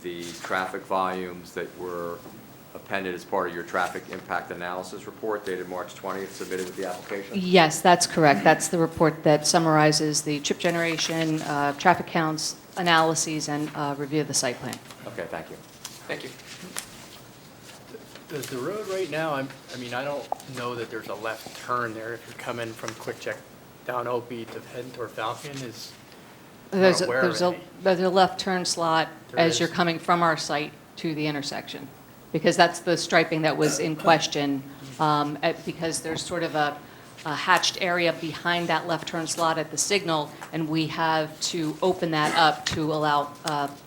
Speaker 6: the traffic volumes that were appended as part of your traffic impact analysis report dated March 20th, submitted with the application?
Speaker 14: Yes, that's correct. That's the report that summarizes the trip generation, traffic counts, analyses, and review of the site plan.
Speaker 6: Okay, thank you.
Speaker 5: Thank you.
Speaker 11: Does the road right now, I mean, I don't know that there's a left turn there if you're coming from Quick Check down Opie to head toward Falcon is,
Speaker 14: There's
Speaker 11: aware of any.
Speaker 14: a left turn slot
Speaker 11: There
Speaker 14: as
Speaker 11: is.
Speaker 14: you're coming from our site to the intersection, because that's the striping that was in question, because there's sort of a hatched area behind that left turn slot at the signal, and we have to open that up to allow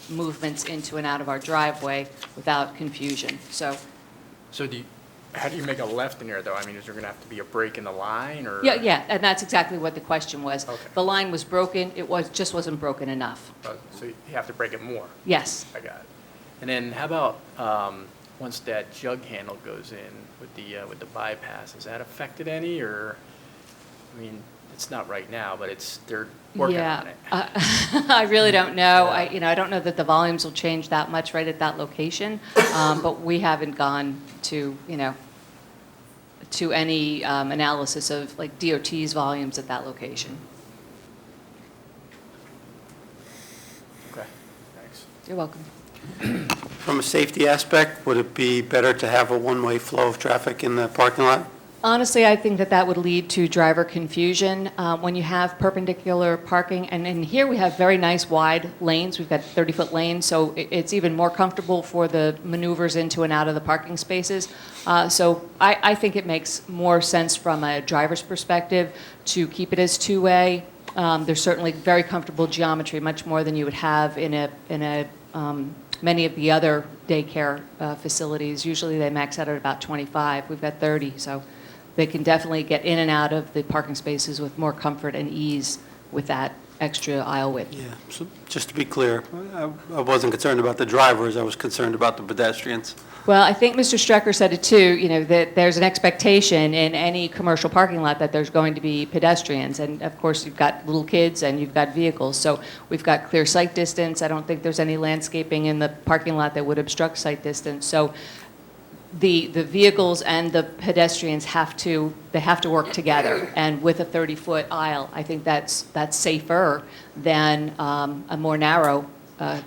Speaker 14: movements into and out of our driveway without confusion. So
Speaker 11: how do you make a left in there though? I mean, is there gonna have to be a break in the line or?
Speaker 14: yeah, and that's exactly what the question was.
Speaker 11: Okay.
Speaker 14: The line was broken, just wasn't broken enough.
Speaker 11: So you have to break it more?
Speaker 14: Yes.
Speaker 11: I got it. And then how about, once that jug handle goes in with the bypass, is that affected any or, I mean, it's not right now, but they're working on it.
Speaker 14: I really don't know. I don't know that the volumes will change that much right at that location, but we haven't gone to, to any analysis of like DOT's volumes at that location.
Speaker 11: Okay, thanks.
Speaker 14: You're welcome.
Speaker 8: From a safety aspect, would it be better to have a one-way flow of traffic in the parking lot?
Speaker 14: Honestly, I think that would lead to driver confusion. When you have perpendicular parking, and in here we have very nice wide lanes. We've got 30-foot lanes, so it's even more comfortable for the maneuvers into and out of the parking spaces. So I think it makes more sense from a driver's perspective to keep it as two-way. There's certainly very comfortable geometry, much more than you would have in many of the other daycare facilities. Usually they max out at about 25. We've got 30, so they can definitely get in and out of the parking spaces with more comfort and ease with that extra aisle width.
Speaker 8: Yeah, so just to be clear, I wasn't concerned about the drivers, I was concerned about the pedestrians.
Speaker 14: Well, I think Mr. Strecker said it too, that there's an expectation in any commercial parking lot that there's going to be pedestrians. And of course, you've got little kids and you've got vehicles. So we've got clear sight distance. I don't think there's any landscaping in the parking lot that would obstruct sight distance. So the vehicles and the pedestrians have to work together. And with a 30-foot aisle, I think that's safer than a more narrow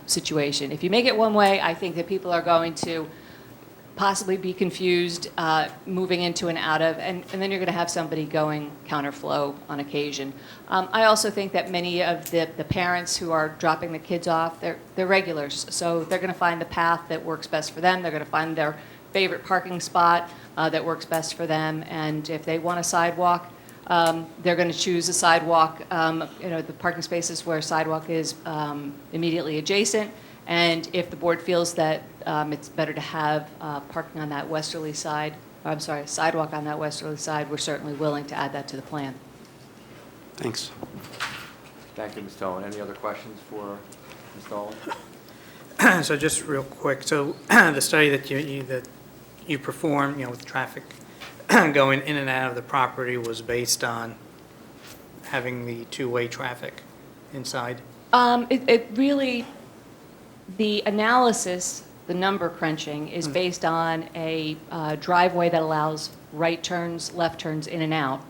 Speaker 14: situation. If you make it one way, I think that people are going to possibly be confused moving into and out of, and then you're going to have somebody going counterflow on occasion. I also think that many of the parents who are dropping the kids off, they're regulars, so they're going to find the path that works best for them. They're going to find their favorite parking spot that works best for them, and if they want a sidewalk, they're going to choose a sidewalk, the parking spaces where sidewalk is immediately adjacent. And if the board feels that it's better to have parking on that westerly side, sidewalk on that westerly side, we're certainly willing to add that to the plan.
Speaker 8: Thanks.
Speaker 6: Thank you, Ms. Dolan. Any other questions for Ms. Dolan?
Speaker 1: So just real quick, so the study that you performed, with traffic going in and out of the property was based on having the two-way traffic inside?
Speaker 14: It really, the analysis, the number crunching, is based on a driveway that allows right turns, left turns in and out.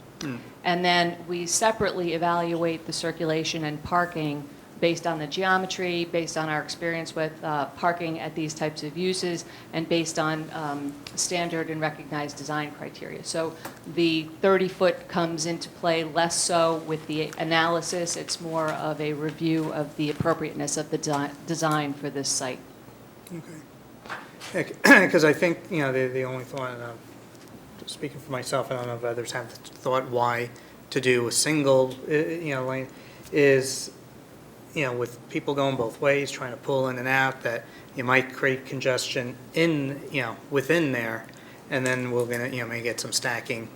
Speaker 14: And then we separately evaluate the circulation and parking based on the geometry, based on our experience with parking at these types of uses, and based on standard and recognized design criteria. So the 30-foot comes into play less so with the analysis. It's more of a review of the appropriateness of the design for this site.
Speaker 1: Okay. Because I think, the only thought, and I'm speaking for myself, I don't know if others have the thought why to do a single, lane, is, with people going both ways, trying to pull in and out, that you might create congestion within there, and then we're gonna, may get some stacking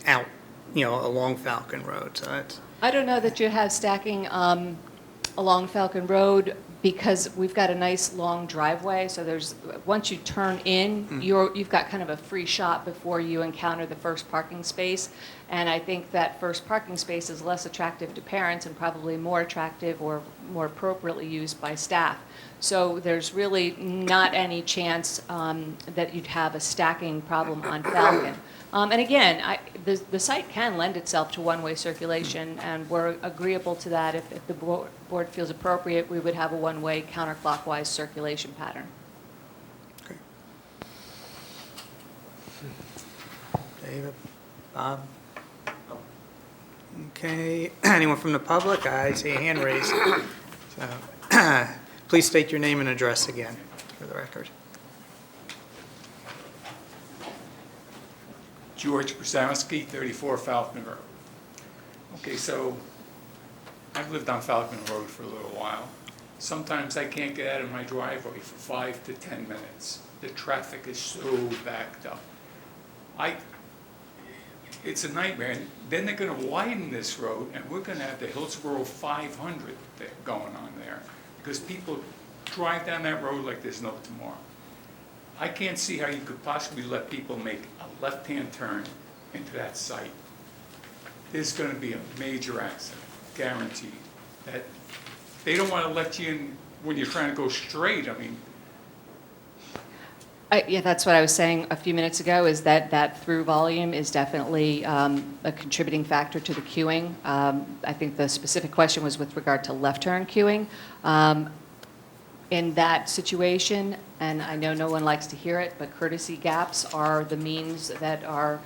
Speaker 1: out, along Falcon Road, so that's.
Speaker 14: I don't know that you have stacking along Falcon Road because we've got a nice long driveway, so once you turn in, you've got kind of a free shot before you encounter the first parking space. And I think that first parking space is less attractive to parents and probably more attractive or more appropriately used by staff. So there's really not any chance that you'd have a stacking problem on Falcon. And again, the site can lend itself to one-way circulation, and we're agreeable to that. If the board feels appropriate, we would have a one-way counterclockwise circulation pattern.
Speaker 1: Okay. David, Bob? Okay, anyone from the public? I see a hand raised. So, please state your name and address again for the record.
Speaker 9: George Brzezowski, 34 Falcon Road. Okay, so I've lived on Falcon Road for a little while. Sometimes I can't get out of my driveway for 5 to 10 minutes. The traffic is so backed up. It's a nightmare. And then they're going to widen this road, and we're going to have the Hillsborough 500 going on there, because people drive down that road like there's no tomorrow. I can't see how you could possibly let people make a left-hand turn into that site. There's going to be a major accident, guaranteed. That they don't want to let you in when you're trying to go straight. I mean,
Speaker 14: Yeah, that's what I was saying a few minutes ago, is that through volume is definitely a contributing factor to the queuing. I think the specific question was with regard to left turn queuing. In that situation, and I know no one likes to hear it, but courtesy gaps are the means that are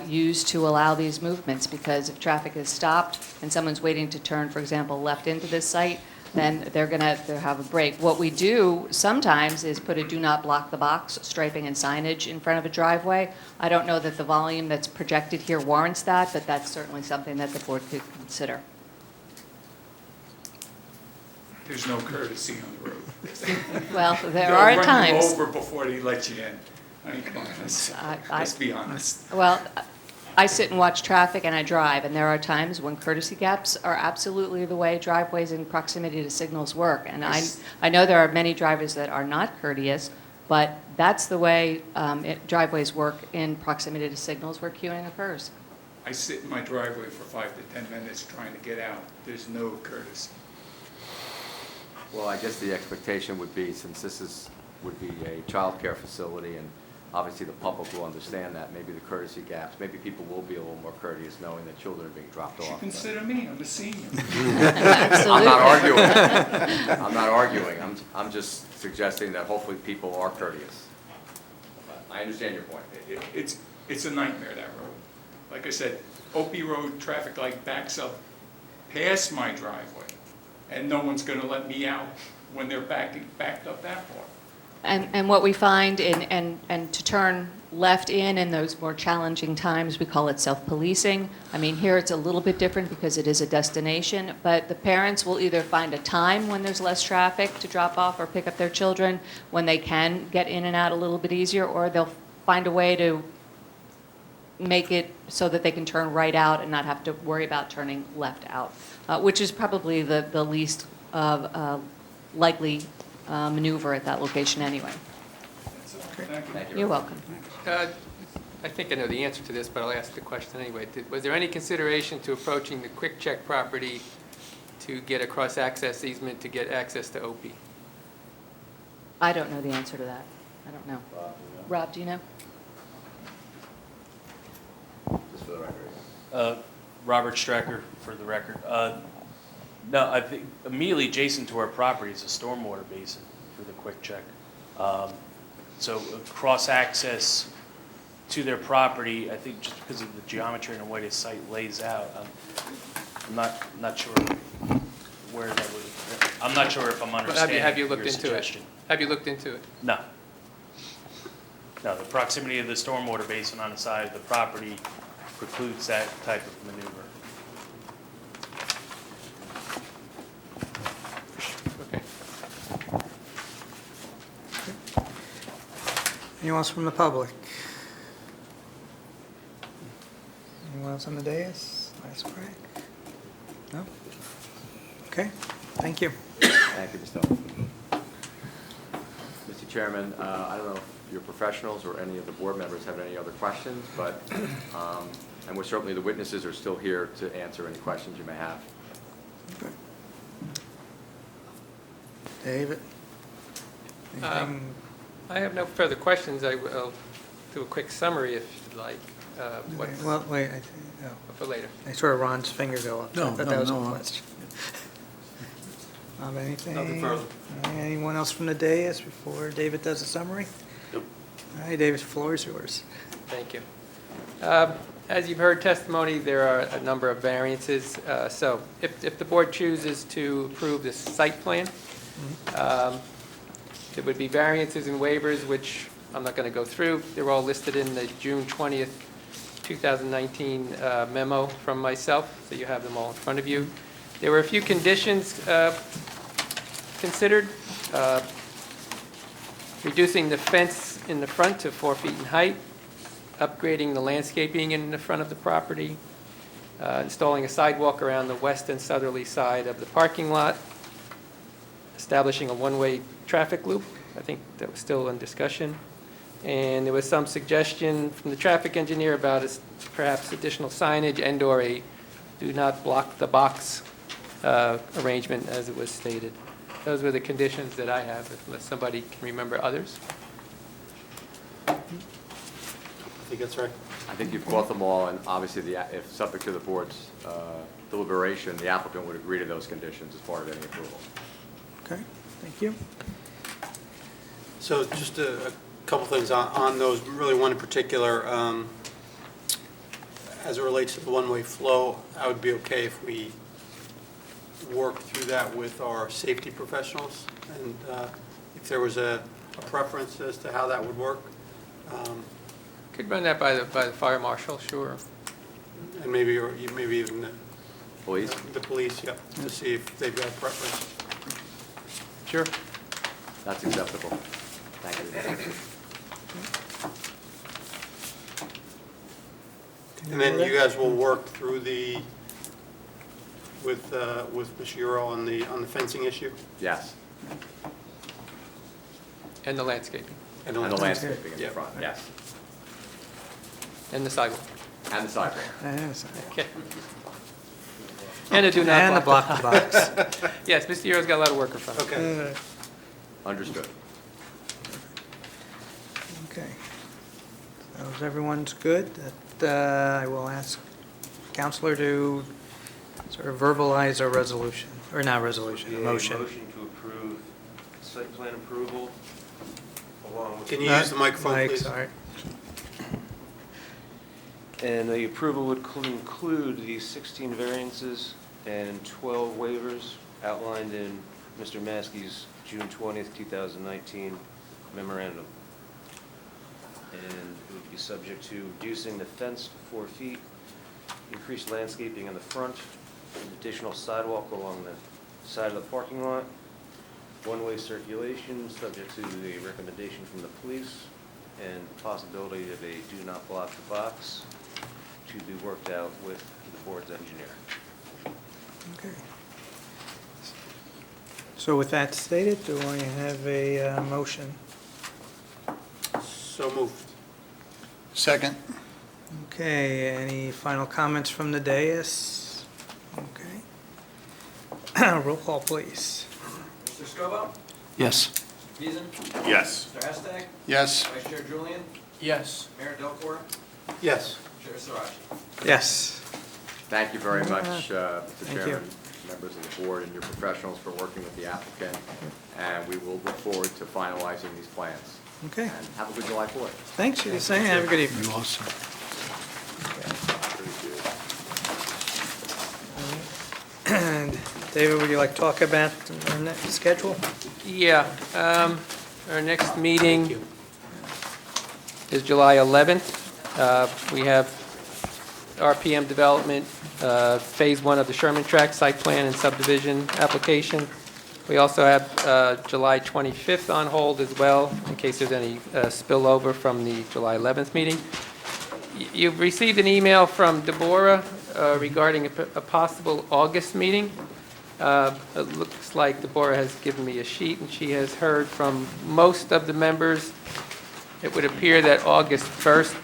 Speaker 14: used to allow these movements, because if traffic is stopped and someone's waiting to turn, for example, left into this site, then they'll have a break. What we do sometimes is put a do not block the box striping and signage in front of a driveway. I don't know that the volume that's projected here warrants that, but that's certainly something that the board could consider.
Speaker 9: there's no courtesy on the road.
Speaker 14: Well, there are at times.
Speaker 9: They'll run you over before they let you in. I mean, come on, let's be honest.
Speaker 14: Well, I sit and watch traffic and I drive, and there are times when courtesy gaps are absolutely the way driveways in proximity to signals work. And I know there are many drivers that are not courteous, but that's the way driveways work in proximity to signals where queuing occurs.
Speaker 9: I sit in my driveway for 5 to 10 minutes trying to get out. There's no courtesy.
Speaker 6: Well, I guess the expectation would be, since this would be a childcare facility, and obviously the public will understand that, maybe the courtesy gaps, maybe people will be a little more courteous knowing that children are being dropped off.
Speaker 9: Consider me, I'm a senior.
Speaker 6: I'm not arguing. I'm not arguing. I'm just suggesting that hopefully people are courteous. I understand your point.
Speaker 9: It's a nightmare, that road. Like I said, Opie Road traffic light backs up past my driveway, and no one's going to let me out when they're backed up that far.
Speaker 14: And what we find and to turn left in those more challenging times, we call it self-policing. I mean, here it's a little bit different because it is a destination, but the parents will either find a time when there's less traffic to drop off or pick up their children, when they can get in and out a little bit easier, or they'll find a way to make it so that they can turn right out and not have to worry about turning left out, which is probably the least likely maneuver at that location anyway.
Speaker 6: Thank you.
Speaker 14: You're welcome.
Speaker 5: I think I know the answer to this, but I'll ask the question anyway. Was there any consideration to approaching the Quick Check property to get a cross-access easement to get access to Opie?
Speaker 14: I don't know the answer to that. I don't know. Rob, do you know?
Speaker 6: Just for the record.
Speaker 12: Robert Strecker, for the record. No, I think immediately adjacent to our property is a stormwater basin for the Quick Check. So cross-access to their property, I think just because of the geometry and the way the site lays out, I'm not sure where that would, I'm not sure if I'm understanding
Speaker 5: Have you looked
Speaker 12: your
Speaker 5: into
Speaker 12: suggestion.
Speaker 5: it? Have you looked into it?
Speaker 12: No. No, the proximity of the stormwater basin on the side of the property precludes that type of maneuver.
Speaker 5: Okay.
Speaker 1: Anyone else from the public? Anyone else on the dais? Last crack? No? Okay, thank you.
Speaker 6: Thank you, Mr. Mr. Chairman, I don't know if your professionals or any of the board members have any other questions, but, and we're certainly, the witnesses are still here to answer any questions you may have.
Speaker 1: Okay. David? Anything?
Speaker 5: I have no further questions. I'll do a quick summary if you'd like.
Speaker 1: Well, wait, I think, no.
Speaker 5: For later.
Speaker 1: I saw Ron's finger go up.
Speaker 4: No,
Speaker 1: I thought
Speaker 4: no,
Speaker 1: that was
Speaker 4: no,
Speaker 1: a
Speaker 4: no.
Speaker 1: question. Anything?
Speaker 4: Nothing further.
Speaker 1: Anyone else from the dais before David does a summary?
Speaker 4: Nope.
Speaker 1: All right, David, the floor is yours.
Speaker 5: Thank you. As you've heard testimony, there are a number of variances. So if the board chooses to approve the site plan, there would be variances and waivers, which I'm not going to go through. They're all listed in the June 20th, 2019 memo from myself, so you have them all in front of you. There were a few conditions considered. Reducing the fence in the front to 4 feet in height, upgrading the landscaping in the front of the property, installing a sidewalk around the west and southerly side of the parking lot, establishing a one-way traffic loop. I think that was still in discussion. And there was some suggestion from the traffic engineer about perhaps additional signage and/or a do not block the box arrangement as it was stated. Those were the conditions that I have, unless somebody can remember others.
Speaker 8: I think that's right.
Speaker 6: I think you've caught them all, and obviously, if subject to the board's deliberation, the applicant would agree to those conditions as part of any approval.
Speaker 1: Okay, thank you.
Speaker 8: So just a couple things on those, really one in particular. As it relates to the one-way flow, I would be okay if we worked through that with our safety professionals, and if there was a preference as to how that would work.
Speaker 5: Could run that by the fire marshal, sure.
Speaker 8: And maybe even
Speaker 6: Police?
Speaker 8: the police, yeah, to see if they've got a preference.
Speaker 5: Sure.
Speaker 6: That's acceptable. Thank you.
Speaker 8: And then you guys will work through with Ms. Euro on the fencing issue?
Speaker 6: Yes,
Speaker 5: And the landscaping,
Speaker 6: and the landscaping in the
Speaker 8: Yeah.
Speaker 6: front, yes,
Speaker 5: and the sidewalk.
Speaker 6: and the sidewalk.
Speaker 5: Okay. And the do not
Speaker 1: And the
Speaker 5: block
Speaker 1: block the box.
Speaker 5: Yes, Mr. Euro's got a lot of work in front of him.
Speaker 8: Okay.
Speaker 6: Understood.
Speaker 1: Okay. So if everyone's good, that I will ask Counselor to sort of verbalize our resolution, or not resolution, a motion.
Speaker 10: Motion to approve site plan approval along with...
Speaker 8: Can you use the microphone,
Speaker 1: Mike,
Speaker 8: please?
Speaker 1: sorry.
Speaker 10: And the approval would include the 16 variances and 12 waivers outlined in Mr. Maskey's June 20th, 2019 memorandum. And it would be subject to reducing the fence to 4 feet, increased landscaping in the front, an additional sidewalk along the side of the parking lot, one-way circulation, subject to the recommendation from the police, and possibility of a do not block the box to be worked out with the board's engineer.
Speaker 1: Okay. So with that stated, do I have a motion?
Speaker 8: So moved.
Speaker 4: Second.
Speaker 1: Okay, any final comments from the dais? Okay. Roll call, please.
Speaker 3: Mr. Scobah?
Speaker 4: Yes.
Speaker 3: Beeson?
Speaker 2: Yes.
Speaker 3: Mr. Hestag?
Speaker 4: Yes.
Speaker 3: Vice Chair Julian?
Speaker 11: Yes.
Speaker 3: Mayor Delcor?
Speaker 8: Yes.
Speaker 3: Chair Sarachi?
Speaker 1: Yes.
Speaker 6: Thank you very much, Mr.
Speaker 1: Thank you.
Speaker 6: Chairman, members of the board, and your professionals for working with the applicant, and we will look forward to finalizing these plans.
Speaker 1: Okay,
Speaker 6: And have a good July 4th.
Speaker 1: thanks for the same, have a good evening.
Speaker 4: You also.
Speaker 1: And David, would you like to talk about our next schedule?
Speaker 5: Yeah, our next meeting is July 11th. We have RPM Development, Phase 1 of the Sherman Tract Site Plan and Subdivision Application. We also have July 25th on hold as well, in case there's any spillover from the July 11th meeting. You've received an email from Deborah regarding a possible August meeting. It looks like Deborah has given me a sheet, and she has heard from most of the members. It would appear that August 1st,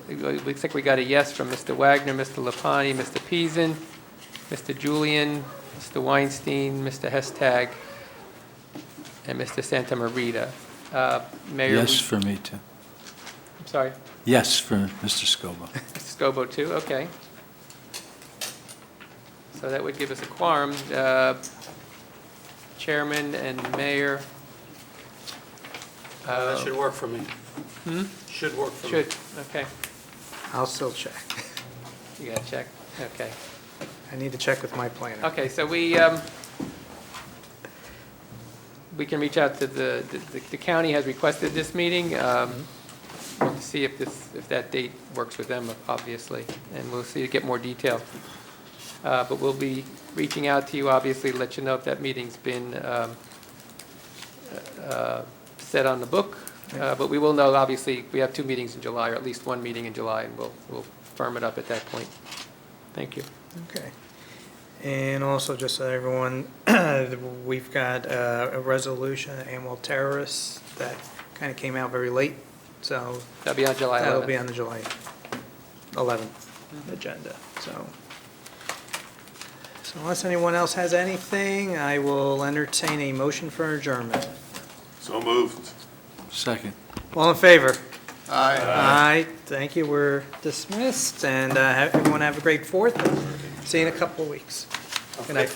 Speaker 5: it looks like we got a yes from Mr. Wagner, Mr. Lapani, Mr. Peason, Mr. Julian, Mr. Weinstein, Mr. Hestag, and Mr. Santamarita. Mayor?
Speaker 4: Yes for me, too.
Speaker 5: I'm sorry,
Speaker 4: Yes for Mr. Scobo.
Speaker 5: Mr. Scobo too, okay. So that would give us a quorum. Chairman and mayor.
Speaker 8: That should work for me. Should work for me.
Speaker 5: Should, okay.
Speaker 1: I'll still check.
Speaker 5: You got to check, okay.
Speaker 1: I need to check with my planner.
Speaker 5: Okay, so we can reach out to the county has requested this meeting. We'll see if that date works with them, obviously, and we'll see to get more detail. But we'll be reaching out to you, obviously, to let you know if that meeting's been set on the book. But we will know, obviously, we have 2 meetings in July, or at least 1 meeting in July, and we'll firm it up at that point. Thank you.
Speaker 1: Okay. And also, just so everyone, we've got a resolution, animal terrorists, that kind of came out very late, so
Speaker 5: That'll be on July 11th.
Speaker 1: that'll be on the July 11th agenda, so. So unless anyone else has anything, I will entertain a motion for adjournment.
Speaker 2: So moved.
Speaker 4: Second.
Speaker 1: All in favor?
Speaker 2: Aye.
Speaker 1: Aye, thank you, we're dismissed, and everyone have a great 4th, and see you in a couple of weeks. Good night.